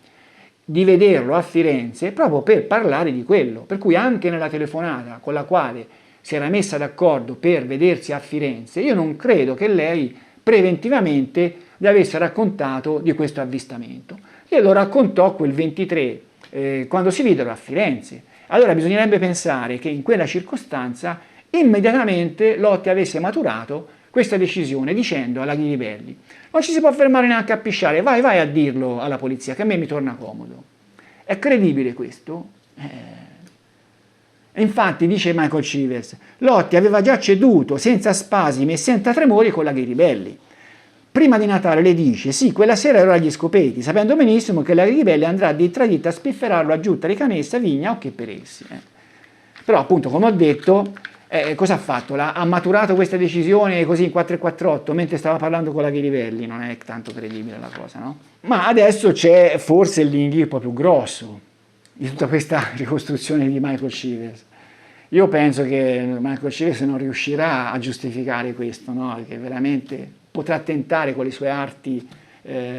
di vederlo a Firenze proprio per parlare di quello, per cui anche nella telefonata con la quale si era messa d'accordo per vedersi a Firenze, io non credo che lei preventivamente gli avesse raccontato di questo avvistamento. Glielo raccontò quel 23 quando si videro a Firenze. Allora bisognerebbe pensare che in quella circostanza immediatamente Lotti avesse maturato questa decisione dicendo alla Ghiribelli non ci si può fermare neanche a pisciare, vai a dirlo alla polizia che a me mi torna comodo. È credibile questo? Infatti dice Michael Chivers, Lotti aveva già ceduto senza spasimi e senza tremori con la Ghiribelli. Prima di Natale le dice sì, quella sera ero agli Scopeti, sapendo benissimo che la Ghiribelli andrà ditta a ditta a spifferarlo a Giutta Ricanessa, Vigna o che per essi. Però appunto, come ho detto, cosa ha fatto? Ha maturato questa decisione così in 448 mentre stava parlando con la Ghiribelli, non è tanto credibile la cosa, no? Ma adesso c'è forse l'inghippo più grosso di tutta questa ricostruzione di Michael Chivers. Io penso che Marco Cevese non riuscirà a giustificare questo, no? Che veramente potrà tentare con le sue arti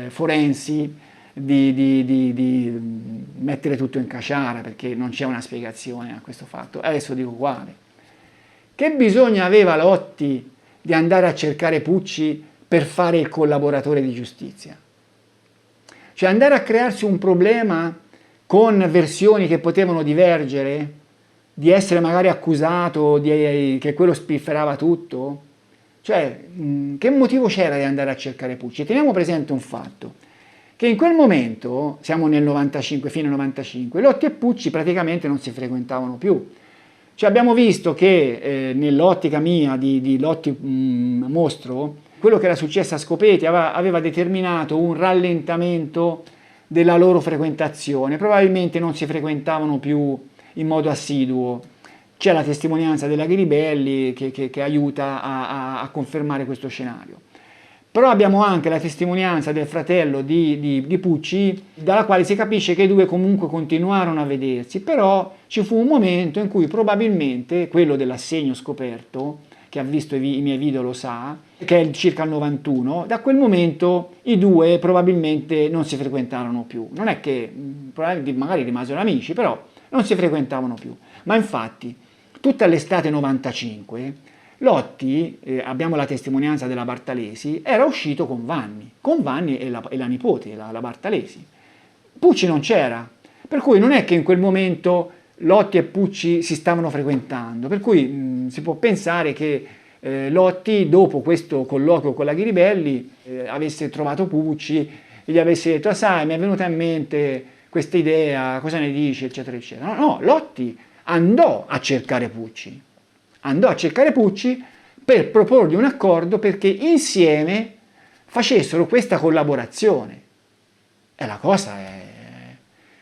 forensi di mettere tutto in caciara, perché non c'è una spiegazione a questo fatto. Adesso dico quale. Che bisogno aveva Lotti di andare a cercare Pucci per fare il collaboratore di giustizia? Cioè andare a crearsi un problema con versioni che potevano divergere, di essere magari accusato che quello spifferava tutto? Cioè, che motivo c'era di andare a cercare Pucci? Teniamo presente un fatto, che in quel momento, siamo nel 95, fine 95, Lotti e Pucci praticamente non si frequentavano più. Cioè abbiamo visto che nell'ottica mia di Lotti Mostro, quello che era successo a Scopeti aveva determinato un rallentamento della loro frequentazione, probabilmente non si frequentavano più in modo assiduo. C'è la testimonianza della Ghiribelli che aiuta a confermare questo scenario. Però abbiamo anche la testimonianza del fratello di Pucci, dalla quale si capisce che i due comunque continuarono a vedersi, però ci fu un momento in cui probabilmente, quello dell'assegno scoperto, che ha visto i miei video lo sa, che è circa il 91, da quel momento i due probabilmente non si frequentarono più. Non è che magari rimasero amici, però non si frequentavano più. Ma infatti, tutta l'estate 95, Lotti, abbiamo la testimonianza della Bartalesi, era uscito con Vanni e la nipote, la Bartalesi. Pucci non c'era, per cui non è che in quel momento Lotti e Pucci si stavano frequentando, per cui si può pensare che Lotti, dopo questo colloquio con la Ghiribelli, avesse trovato Pucci e gli avesse detto: sai, mi è venuta in mente questa idea, cosa ne dici, eccetera, eccetera. No, Lotti andò a cercare Pucci, per proporgli un accordo perché insieme facessero questa collaborazione. E la cosa è...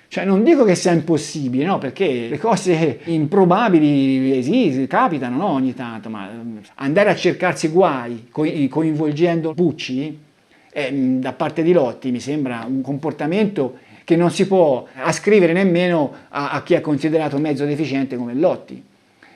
Cioè non dico che sia impossibile, no, perché le cose improbabili capitano, no, ogni tanto, ma andare a cercarsi guai coinvolgendo Pucci da parte di Lotti mi sembra un comportamento che non si può ascrivere nemmeno a chi è considerato mezzo deficiente come Lotti.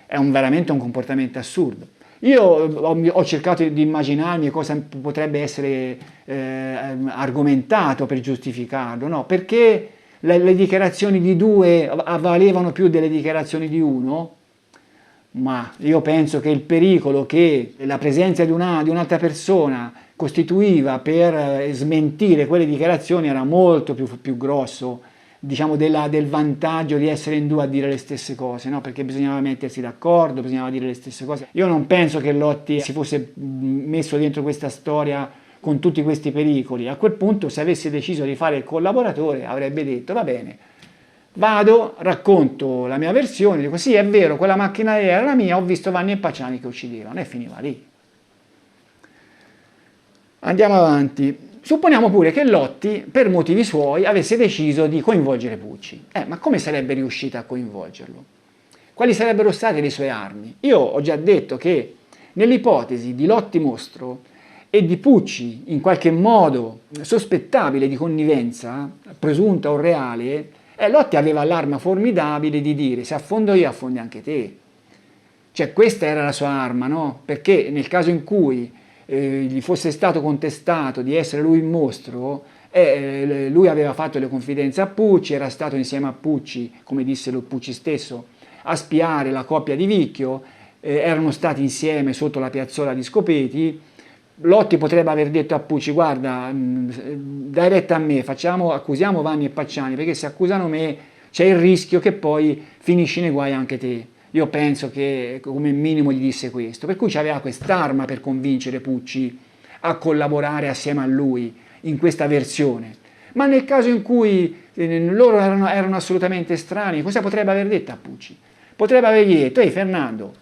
È veramente un comportamento assurdo. Io ho cercato di immaginarmi cosa potrebbe essere argomentato per giustificarlo, no? Perché le dichiarazioni di due valevano più delle dichiarazioni di uno? Ma io penso che il pericolo che la presenza di un'altra persona costituiva per smentire quelle dichiarazioni era molto più grosso, diciamo, del vantaggio di essere in due a dire le stesse cose, no? Perché bisognava mettersi d'accordo, bisognava dire le stesse cose. Io non penso che Lotti si fosse messo dentro questa storia con tutti questi pericoli. A quel punto, se avesse deciso di fare il collaboratore, avrebbe detto: va bene, vado, racconto la mia versione, dico sì, è vero, quella macchina era la mia, ho visto Vanni e Pacciani che uccidevano, e finiva lì. Andiamo avanti. Supponiamo pure che Lotti, per motivi suoi, avesse deciso di coinvolgere Pucci. Ma come sarebbe riuscito a coinvolgerlo? Quali sarebbero state le sue armi? Io ho già detto che nell'ipotesi di Lotti Mostro e di Pucci, in qualche modo sospettabile di connivenza, presunta o reale, Lotti aveva l'arma formidabile di dire: se affondo io, affondi anche te. Cioè questa era la sua arma, no? Perché nel caso in cui gli fosse stato contestato di essere lui il mostro, lui aveva fatto le confidenze a Pucci, era stato insieme a Pucci, come disse Pucci stesso, a spiare la coppia di Vicchio, erano stati insieme sotto la piazzola di Scopeti. Lotti potrebbe aver detto a Pucci: guarda, dai retta a me, accusiamo Vanni e Pacciani, perché se accusano me c'è il rischio che poi finisci nei guai anche te. Io penso che come minimo gli disse questo, per cui aveva quest'arma per convincere Pucci a collaborare assieme a lui in questa versione. Ma nel caso in cui loro erano assolutamente estranei, cosa potrebbe aver detto a Pucci? Potrebbe avergli detto: ehi Fernando,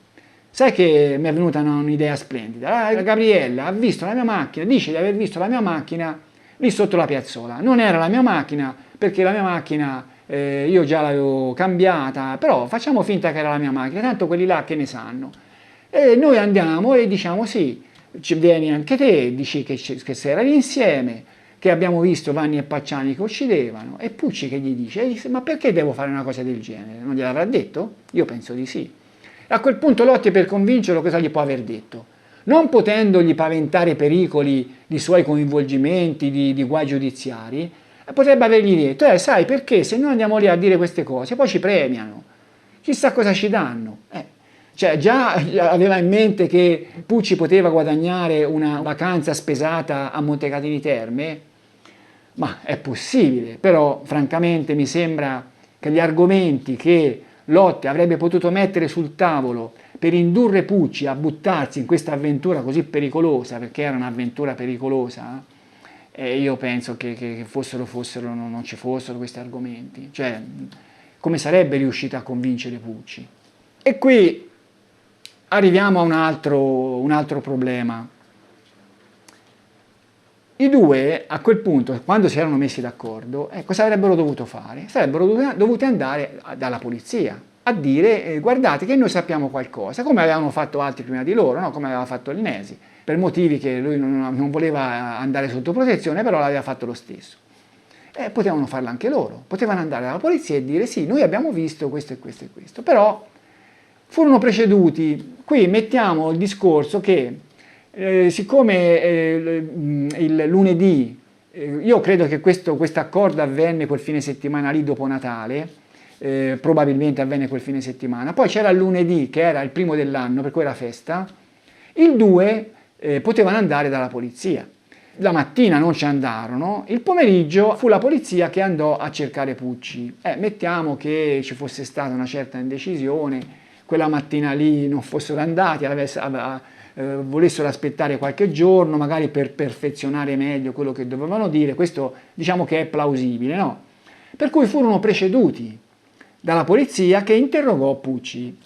sai che mi è venuta un'idea splendida? La Gabriella ha visto la mia macchina, dice di aver visto la mia macchina lì sotto la piazzola. Non era la mia macchina, perché la mia macchina io già l'avevo cambiata, però facciamo finta che era la mia macchina, tanto quelli là che ne sanno. E noi andiamo e diciamo: sì, vieni anche te, dici che si erano insieme, che abbiamo visto Vanni e Pacciani che uccidevano. E Pucci che gli dice: ma perché devo fare una cosa del genere? Non gliel'avrà detto? Io penso di sì. E a quel punto Lotti, per convincerlo, cosa gli può aver detto? Non potendogli paventare pericoli di suoi coinvolgimenti, di guai giudiziari, potrebbe avergli detto, sai perché se noi andiamo lì a dire queste cose, poi ci premiano, chissà cosa ci danno. Cioè già aveva in mente che Pucci poteva guadagnare una vacanza spesata a Montecatini Terme, ma è possibile, però francamente mi sembra che gli argomenti che Lotti avrebbe potuto mettere sul tavolo per indurre Pucci a buttarsi in questa avventura così pericolosa, perché era un'avventura pericolosa, io penso che non ci fossero questi argomenti. Cioè, come sarebbe riuscito a convincere Pucci? E qui arriviamo a un altro problema. I due a quel punto, quando si erano messi d'accordo, cosa avrebbero dovuto fare? Sarebbero dovuti andare dalla polizia a dire guardate che noi sappiamo qualcosa, come avevano fatto altri prima di loro, no? Come aveva fatto il Nesi, per motivi che lui non voleva andare sotto protezione, però l'aveva fatto lo stesso. Potevano farlo anche loro, potevano andare dalla polizia e dire sì, noi abbiamo visto questo e questo e questo, però furono preceduti. Qui mettiamo il discorso che siccome il lunedì, io credo che questo accordo avvenne quel fine settimana lì dopo Natale, probabilmente avvenne quel fine settimana, poi c'era il lunedì che era il primo dell'anno per quella festa, il 2 potevano andare dalla polizia. La mattina non ci andarono, il pomeriggio fu la polizia che andò a cercare Pucci. Mettiamo che ci fosse stata una certa indecisione, quella mattina lì non fossero andati, volessero aspettare qualche giorno, magari per perfezionare meglio quello che dovevano dire, questo diciamo che è plausibile, no? Per cui furono preceduti dalla polizia che interrogò Pucci.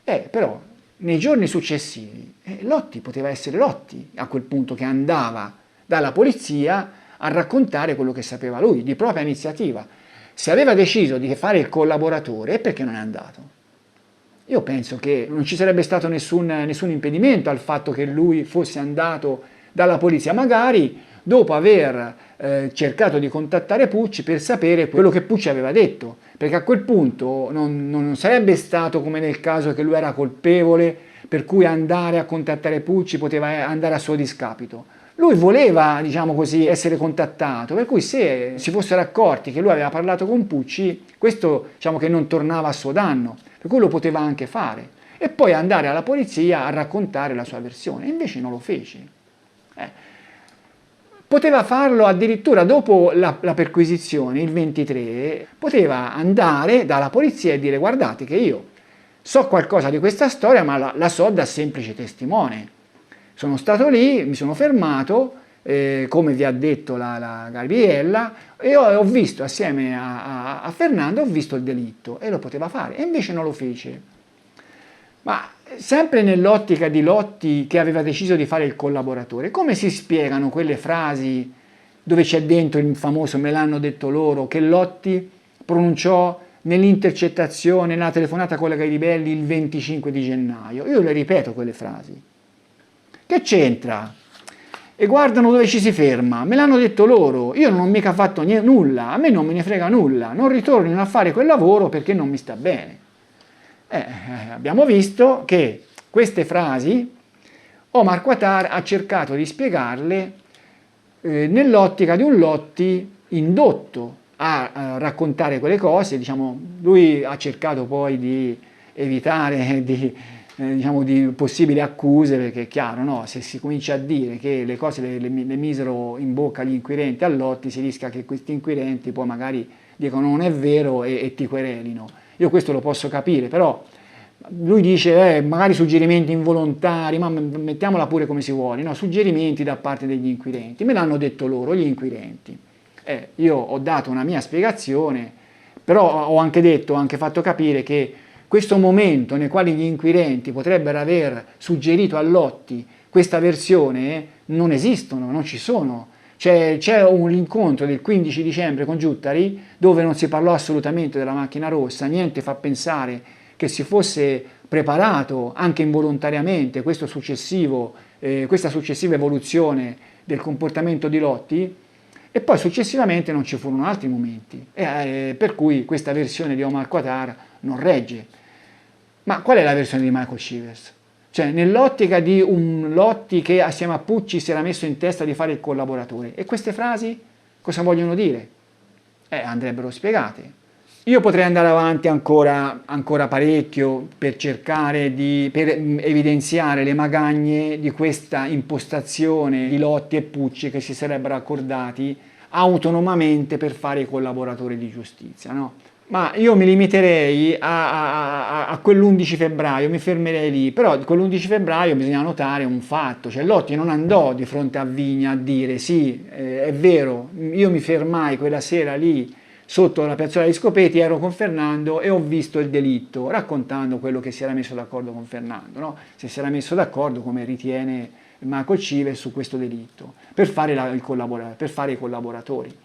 Però nei giorni successivi Lotti poteva essere Lotti a quel punto che andava dalla polizia a raccontare quello che sapeva lui, di propria iniziativa. Se aveva deciso di fare il collaboratore, perché non è andato? Io penso che non ci sarebbe stato nessun impedimento al fatto che lui fosse andato dalla polizia, magari dopo aver cercato di contattare Pucci per sapere quello che Pucci aveva detto, perché a quel punto non sarebbe stato come nel caso che lui era colpevole, per cui andare a contattare Pucci poteva andare a suo discapito. Lui voleva, diciamo così, essere contattato, per cui se si fossero accorti che lui aveva parlato con Pucci, questo diciamo che non tornava a suo danno, per cui lo poteva anche fare. E poi andare alla polizia a raccontare la sua versione, invece non lo fece. Poteva farlo addirittura dopo la perquisizione, il 23, poteva andare dalla polizia e dire guardate che io so qualcosa di questa storia, ma la so da semplice testimone. Sono stato lì, mi sono fermato, come vi ha detto la Gabriella, e ho visto assieme a Fernando, ho visto il delitto, e lo poteva fare, e invece non lo fece. Ma sempre nell'ottica di Lotti che aveva deciso di fare il collaboratore, come si spiegano quelle frasi dove c'è dentro il famoso "me l'hanno detto loro", che Lotti pronunciò nell'intercettazione, nella telefonata con la Garibelli il 25 di gennaio? Io le ripeto quelle frasi. Che c'entra? E guardano dove ci si ferma, me l'hanno detto loro, io non ho mica fatto nulla, a me non me ne frega nulla, non ritornino a fare quel lavoro perché non mi sta bene. Abbiamo visto che queste frasi Omar Qatar ha cercato di spiegarle nell'ottica di un Lotti indotto a raccontare quelle cose, diciamo, lui ha cercato poi di evitare di possibili accuse, perché è chiaro, no? Se si comincia a dire che le cose le misero in bocca gli inquirenti a Lotti, si rischia che questi inquirenti poi magari dicono non è vero e ti querelino. Io questo lo posso capire, però lui dice magari suggerimenti involontari, ma mettiamola pure come si vuole, no? Suggerimenti da parte degli inquirenti, me l'hanno detto loro, gli inquirenti. Io ho dato una mia spiegazione, però ho anche fatto capire che questo momento nel quale gli inquirenti potrebbero aver suggerito a Lotti questa versione non esistono, non ci sono. C'è un incontro del 15 dicembre con Giuttari dove non si parlò assolutamente della macchina rossa, niente fa pensare che si fosse preparato anche involontariamente questa successiva evoluzione del comportamento di Lotti, e poi successivamente non ci furono altri momenti, per cui questa versione di Omar Qatar non regge. Ma qual è la versione di Michael Chivers? Cioè, nell'ottica di un Lotti che assieme a Pucci si era messo in testa di fare il collaboratore. E queste frasi cosa vogliono dire? Andrebbero spiegate. Io potrei andare avanti ancora parecchio per cercare per evidenziare le magagne di questa impostazione di Lotti e Pucci che si sarebbero accordati autonomamente per fare i collaboratori di giustizia, no? Ma io mi limiterei a quell'11 febbraio, mi fermerei lì, però quell'11 febbraio bisogna notare un fatto, cioè Lotti non andò di fronte a Vigna a dire sì, è vero, io mi fermai quella sera lì sotto la piazzola di Scopeti, ero con Fernando e ho visto il delitto, raccontando quello che si era messo d'accordo con Fernando, no? Se si era messo d'accordo, come ritiene Michael Chivers, su questo delitto, per fare i collaboratori.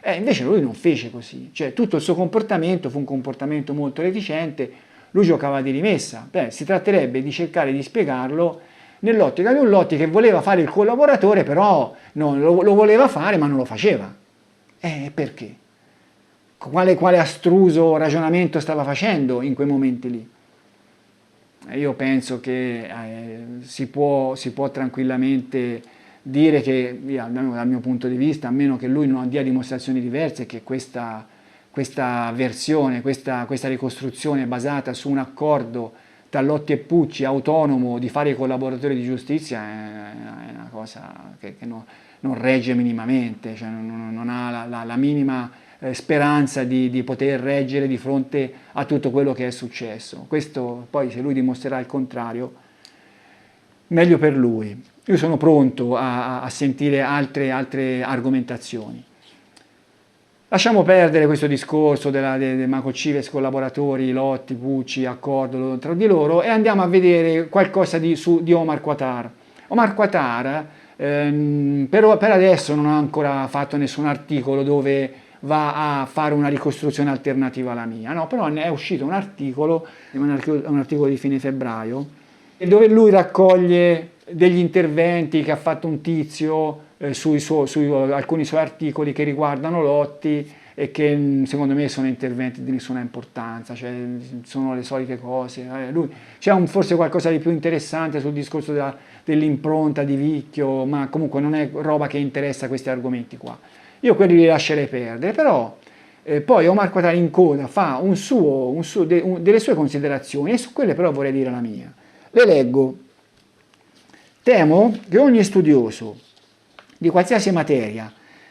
Invece lui non fece così, cioè tutto il suo comportamento fu un comportamento molto reticente, lui giocava di rimessa. Si tratterebbe di cercare di spiegarlo nell'ottica di un Lotti che voleva fare il collaboratore, però lo voleva fare ma non lo faceva. Perché? Quale astruso ragionamento stava facendo in quei momenti lì? Io penso che si può tranquillamente dire che, dal mio punto di vista, a meno che lui non dia dimostrazioni diverse, che questa versione, questa ricostruzione basata su un accordo tra Lotti e Pucci autonomo di fare i collaboratori di giustizia è una cosa che non regge minimamente, cioè non ha la minima speranza di poter reggere di fronte a tutto quello che è successo. Questo poi, se lui dimostrerà il contrario, meglio per lui. Io sono pronto a sentire altre argomentazioni. Lasciamo perdere questo discorso del Michael Chivers, collaboratori, Lotti, Pucci, accordo tra di loro, e andiamo a vedere qualcosa di Omar Qatar. Omar Qatar per adesso non ha ancora fatto nessun articolo dove va a fare una ricostruzione alternativa alla mia, no? Però ne è uscito un articolo di fine febbraio, dove lui raccoglie degli interventi che ha fatto un tizio su alcuni suoi articoli che riguardano Lotti e che secondo me sono interventi di nessuna importanza, cioè sono le solite cose. C'è forse qualcosa di più interessante sul discorso dell'impronta di Vicchio, ma comunque non è roba che interessa questi argomenti qua. Io quelli li lascerei perdere, però poi Omar Qatar in coda fa delle sue considerazioni e su quelle però vorrei dire la mia. Le leggo. Temo che ogni studioso di qualsiasi materia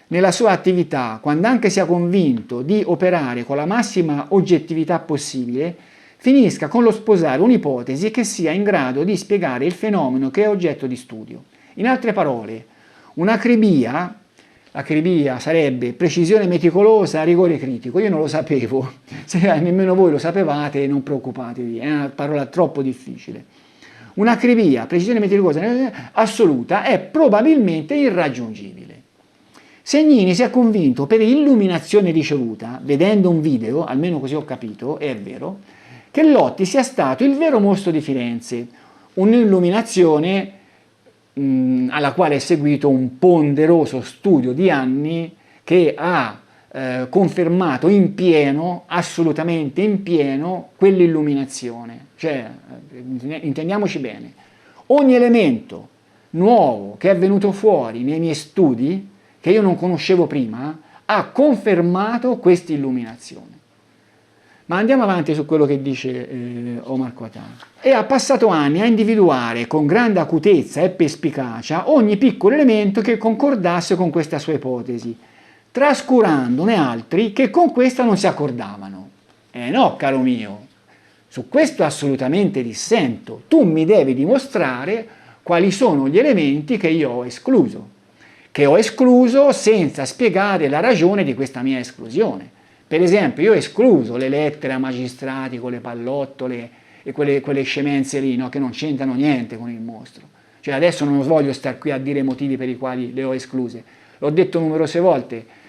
nella sua attività, quando anche sia convinto di operare con la massima oggettività possibile, finisca con lo sposare un'ipotesi che sia in grado di spiegare il fenomeno che è oggetto di studio. In altre parole, l'acribia sarebbe precisione meticolosa, rigore critico. Io non lo sapevo, se nemmeno voi lo sapevate, non preoccupatevi, è una parola troppo difficile. Un'acribia, precisione meticolosa assoluta, è probabilmente irraggiungibile. Segnini si è convinto per illuminazione ricevuta, vedendo un video, almeno così ho capito, e è vero, che Lotti sia stato il vero mostro di Firenze, un'illuminazione alla quale è seguito un ponderoso studio di anni che ha confermato in pieno, assolutamente in pieno, quell'illuminazione. Cioè, intendiamoci bene, ogni elemento nuovo che è venuto fuori nei miei studi, che io non conoscevo prima, ha confermato questa illuminazione. Ma andiamo avanti su quello che dice Omar Qatar. E ha passato anni a individuare con grande acutezza e perspicacia ogni piccolo elemento che concordasse con questa sua ipotesi, trascurandone altri che con questa non si accordavano. No, caro mio, su questo assolutamente dissento. Tu mi devi dimostrare quali sono gli elementi che io ho escluso senza spiegare la ragione di questa mia esclusione. Per esempio, io ho escluso le lettere a magistrati con le pallottole e quelle scemenze lì, no, che non c'entrano niente con il mostro. Cioè adesso non voglio stare qui a dire i motivi per i quali le ho escluse. L'ho detto numerose volte,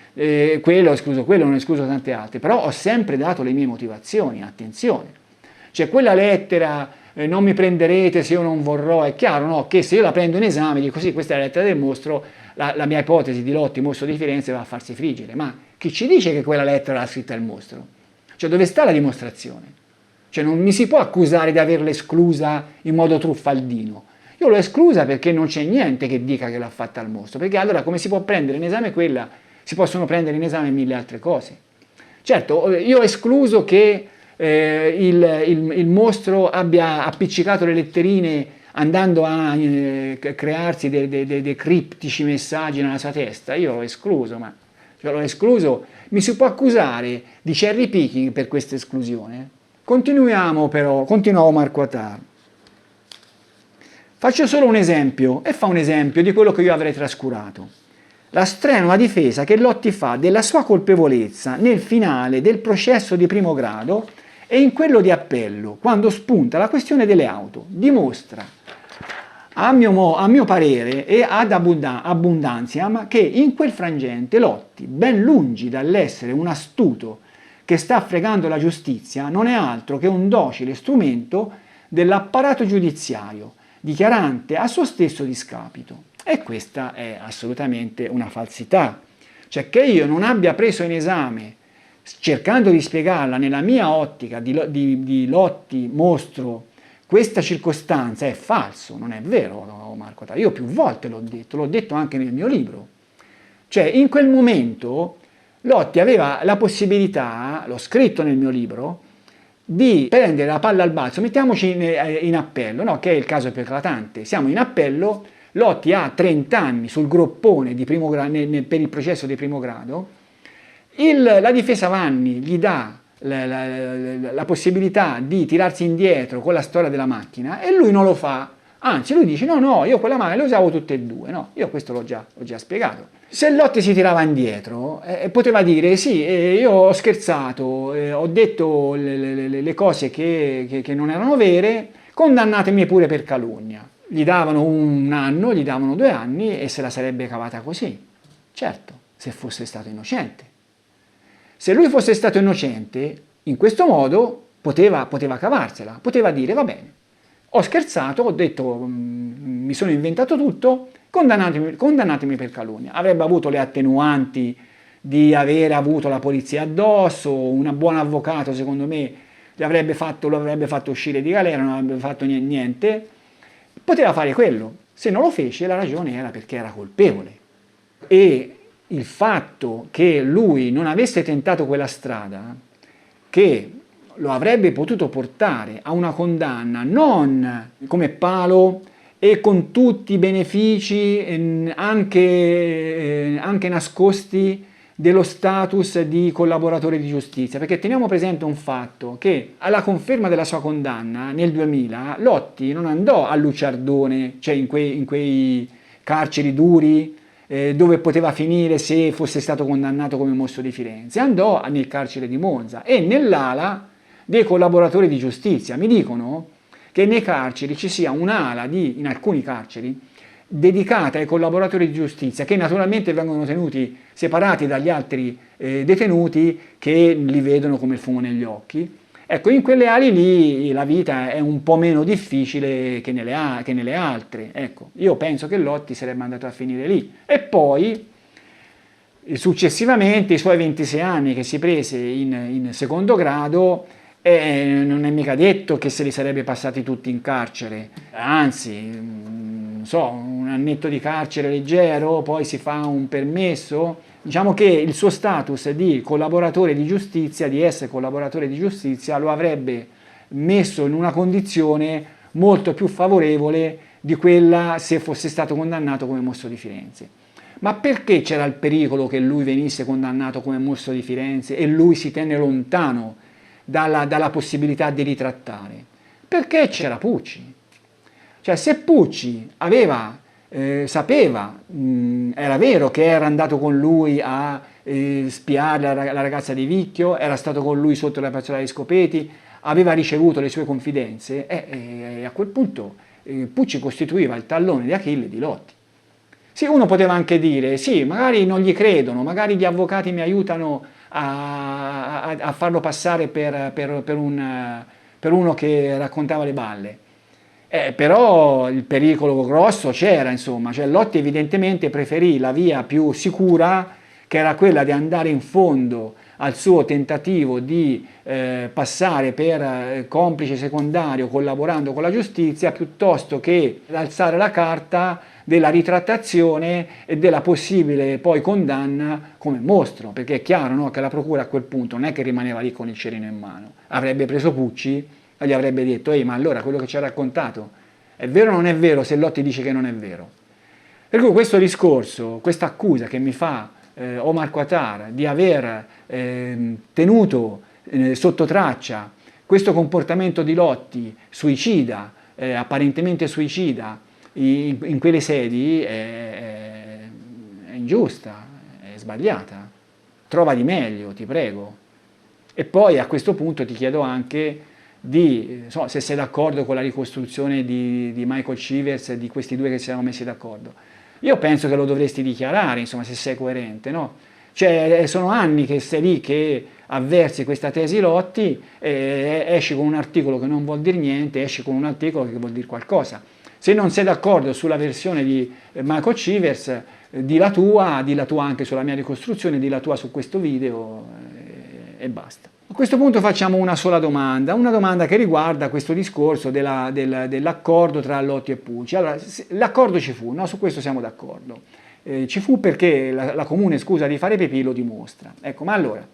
quello ho escluso, quello non ho escluso tante altre, però ho sempre dato le mie motivazioni, attenzione. Cioè quella lettera, non mi prenderete se io non vorrò, è chiaro, no, che se io la prendo in esame, dico sì, questa è la lettera del mostro, la mia ipotesi di Lotti, mostro di Firenze, va a farsi friggere, ma chi ci dice che quella lettera l'ha scritta il mostro? Cioè dove sta la dimostrazione? cioè non mi si può accusare di averla esclusa in modo truffaldino. Io l'ho esclusa perché non c'è niente che dica che l'ha fatta al mostro, perché allora come si può prendere in esame quella, si possono prendere in esame mille altre cose. Certo, io ho escluso che il mostro abbia appiccicato le letterine andando a crearsi dei criptici messaggi nella sua testa, io l'ho escluso, ma cioè, l'ho escluso, mi si può accusare di cherry picking per questa esclusione? Continuiamo però, continuavo Marco Atar. Faccio solo un esempio, e fa un esempio di quello che io avrei trascurato. La strenua difesa che Lotti fa della sua colpevolezza nel finale del processo di primo grado e in quello di appello, quando spunta la questione delle auto, dimostra, a mio parere e ad abbondantiam, che in quel frangente Lotti, ben lungi dall'essere un astuto che sta fregando la giustizia, non è altro che un docile strumento dell'apparato giudiziario, dichiarante a suo stesso discapito. E questa è assolutamente una falsità. Cioè che io non abbia preso in esame, cercando di spiegarla nella mia ottica di Lotti mostro, questa circostanza è falso, non è vero Marco Atar. Io più volte l'ho detto anche nel mio libro. Cioè in quel momento Lotti aveva la possibilità, l'ho scritto nel mio libro, di prendere la palla al balzo, mettiamoci in appello, no? Che è il caso più eclatante, siamo in appello, Lotti ha 30 anni sul groppone di primo per il processo di primo grado, la difesa Vanni gli dà la possibilità di tirarsi indietro con la storia della macchina e lui non lo fa, anzi lui dice no, io quella macchina le usavo tutte e due, no, io questo l'ho già spiegato. Se Lotti si tirava indietro poteva dire sì, io ho scherzato, ho detto le cose che non erano vere, condannatemi pure per calunnia. Gli davano 1 anno, gli davano 2 anni e se la sarebbe cavata così, certo, se fosse stato innocente. Se lui fosse stato innocente, in questo modo poteva cavarsela, poteva dire va bene, ho scherzato, ho detto, mi sono inventato tutto, condannatemi per calunnia. Avrebbe avuto le attenuanti di aver avuto la polizia addosso, un buon avvocato secondo me lo avrebbe fatto uscire di galera, non avrebbe fatto niente, poteva fare quello. Se non lo fece la ragione era perché era colpevole. E il fatto che lui non avesse tentato quella strada, che lo avrebbe potuto portare a una condanna non come palo e con tutti i benefici anche nascosti dello status di collaboratore di giustizia, perché teniamo presente un fatto che alla conferma della sua condanna nel 2000 Lotti non andò a Luciardone, cioè in quei carceri duri dove poteva finire se fosse stato condannato come mostro di Firenze, andò nel carcere di Monza e nell'ala dei collaboratori di giustizia. Mi dicono che nei carceri ci sia un'ala in alcuni carceri dedicata ai collaboratori di giustizia che naturalmente vengono tenuti separati dagli altri detenuti che li vedono come il fumo negli occhi. Ecco, in quelle ali lì la vita è un po' meno difficile che nelle altre. Ecco, io penso che Lotti sarebbe andato a finire lì. E poi, successivamente, i suoi 26 anni che si prese in secondo grado, non è mica detto che se li sarebbe passati tutti in carcere. Anzi, non so, un annetto di carcere leggero, poi si fa un permesso. Diciamo che il suo status di collaboratore di giustizia, di essere collaboratore di giustizia, lo avrebbe messo in una condizione molto più favorevole di quella se fosse stato condannato come mostro di Firenze. Ma perché c'era il pericolo che lui venisse condannato come mostro di Firenze e lui si tenne lontano dalla possibilità di ritrattare? Perché c'era Pucci. Cioè se Pucci sapeva, era vero che era andato con lui a spiare la ragazza di Vicchio, era stato con lui sotto la piazzola di Scopeti, aveva ricevuto le sue confidenze e a quel punto Pucci costituiva il tallone di Achille di Lotti. Sì, uno poteva anche dire, sì, magari non gli credono, magari gli avvocati mi aiutano a farlo passare per uno che raccontava le balle. Però il pericolo grosso c'era, insomma, cioè Lotti evidentemente preferì la via più sicura che era quella di andare in fondo al suo tentativo di passare per complice secondario collaborando con la giustizia, piuttosto che alzare la carta della ritrattazione e della possibile poi condanna come mostro, perché è chiaro, no, che la procura a quel punto non è che rimaneva lì con il cerino in mano, avrebbe preso Pucci e gli avrebbe detto: ehi, ma allora quello che ci ha raccontato è vero o non è vero, se Lotti dice che non è vero? Per cui questo discorso, questa accusa che mi fa Omar Qatar di aver tenuto sotto traccia questo comportamento di Lotti suicida, apparentemente suicida, in quelle sedi è ingiusta, è sbagliata. Trova di meglio, ti prego. E poi a questo punto ti chiedo anche se sei d'accordo con la ricostruzione di Michael Chivers e di questi due che si erano messi d'accordo. Io penso che lo dovresti dichiarare, insomma, se sei coerente, no? Cioè, sono anni che sei lì che avversi questa tesi Lotti, esci con un articolo che non vuol dire niente, esci con un articolo che vuol dire qualcosa. Se non sei d'accordo sulla versione di Michael Chivers, di la tua anche sulla mia ricostruzione, di la tua su questo video e basta. A questo punto facciamo una sola domanda, una domanda che riguarda questo discorso dell'accordo tra Lotti e Pucci. Allora, l'accordo ci fu, no? Su questo siamo d'accordo. Ci fu perché la comune scusa di fare pipì lo dimostra. Ecco, ma allora,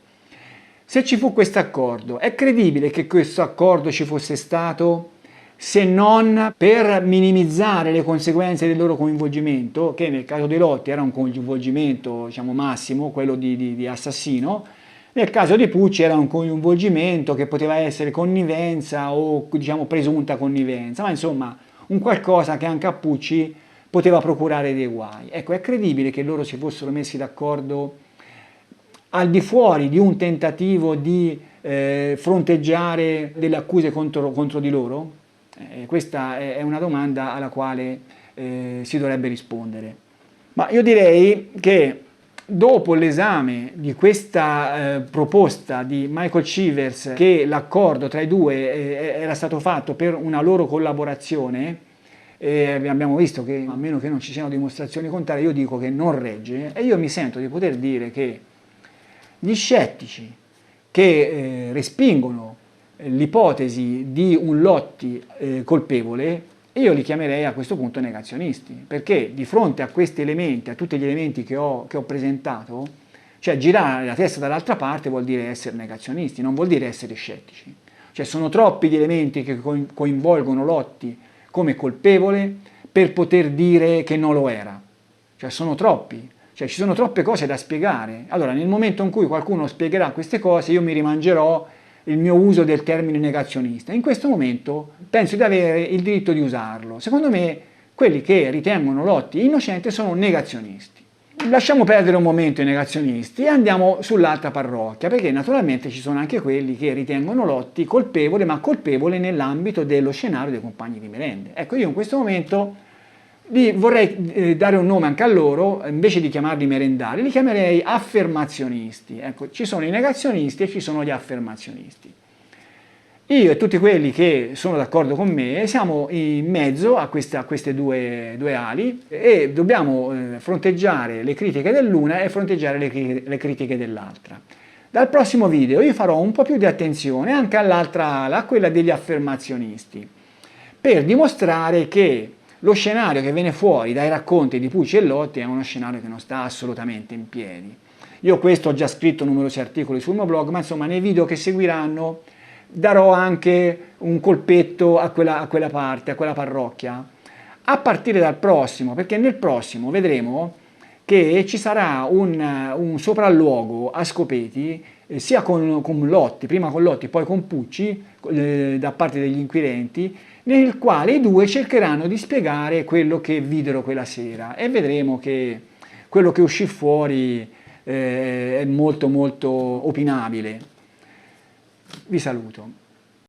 se ci fu questo accordo, è credibile che questo accordo ci fosse stato se non per minimizzare le conseguenze del loro coinvolgimento, che nel caso dei Lotti era un coinvolgimento, diciamo, massimo, quello di assassino. Nel caso di Pucci era un coinvolgimento che poteva essere connivenza o, diciamo, presunta connivenza, ma insomma un qualcosa che anche a Pucci poteva procurare dei guai. Ecco, è credibile che loro si fossero messi d'accordo al di fuori di un tentativo di fronteggiare delle accuse contro di loro? Questa è una domanda alla quale si dovrebbe rispondere. Ma io direi che dopo l'esame di questa proposta di Michael Chivers, che l'accordo tra i due era stato fatto per una loro collaborazione, abbiamo visto che, a meno che non ci siano dimostrazioni contrarie, io dico che non regge, e io mi sento di poter dire che gli scettici che respingono l'ipotesi di un Lotti colpevole, io li chiamerei a questo punto negazionisti, perché di fronte a questi elementi, a tutti gli elementi che ho presentato, cioè girare la testa dall'altra parte vuol dire essere negazionisti, non vuol dire essere scettici. Cioè sono troppi gli elementi che coinvolgono Lotti come colpevole per poter dire che non lo era. Cioè sono troppi, cioè ci sono troppe cose da spiegare. Allora nel momento in cui qualcuno spiegherà queste cose io mi rimangerò il mio uso del termine negazionista. In questo momento penso di avere il diritto di usarlo. Secondo me quelli che ritengono Lotti innocente sono negazionisti. Lasciamo perdere un momento i negazionisti e andiamo sull'altra parrocchia, perché naturalmente ci sono anche quelli che ritengono Lotti colpevole, ma colpevole nell'ambito dello scenario dei compagni di merende. Ecco, io in questo momento vorrei dare un nome anche a loro, invece di chiamarli merendari, li chiamerei affermazionisti. Ecco, ci sono i negazionisti e ci sono gli affermazionisti. Io e tutti quelli che sono d'accordo con me siamo in mezzo a queste due ali e dobbiamo fronteggiare le critiche dell'una e fronteggiare le critiche dell'altra. Dal prossimo video io farò un po' più di attenzione anche all'altra ala, a quella degli affermazionisti, per dimostrare che lo scenario che viene fuori dai racconti di Pucci e Lotti è uno scenario che non sta assolutamente in piedi. Io questo ho già scritto numerosi articoli sul mio blog, ma insomma nei video che seguiranno darò anche un colpetto a quella parte, a quella parrocchia, a partire dal prossimo, perché nel prossimo vedremo che ci sarà un sopralluogo a Scopeti, sia con Lotti, prima con Lotti, poi con Pucci, da parte degli inquirenti, nel quale i due cercheranno di spiegare quello che videro quella sera e vedremo che quello che uscì fuori è molto molto opinabile. Vi saluto.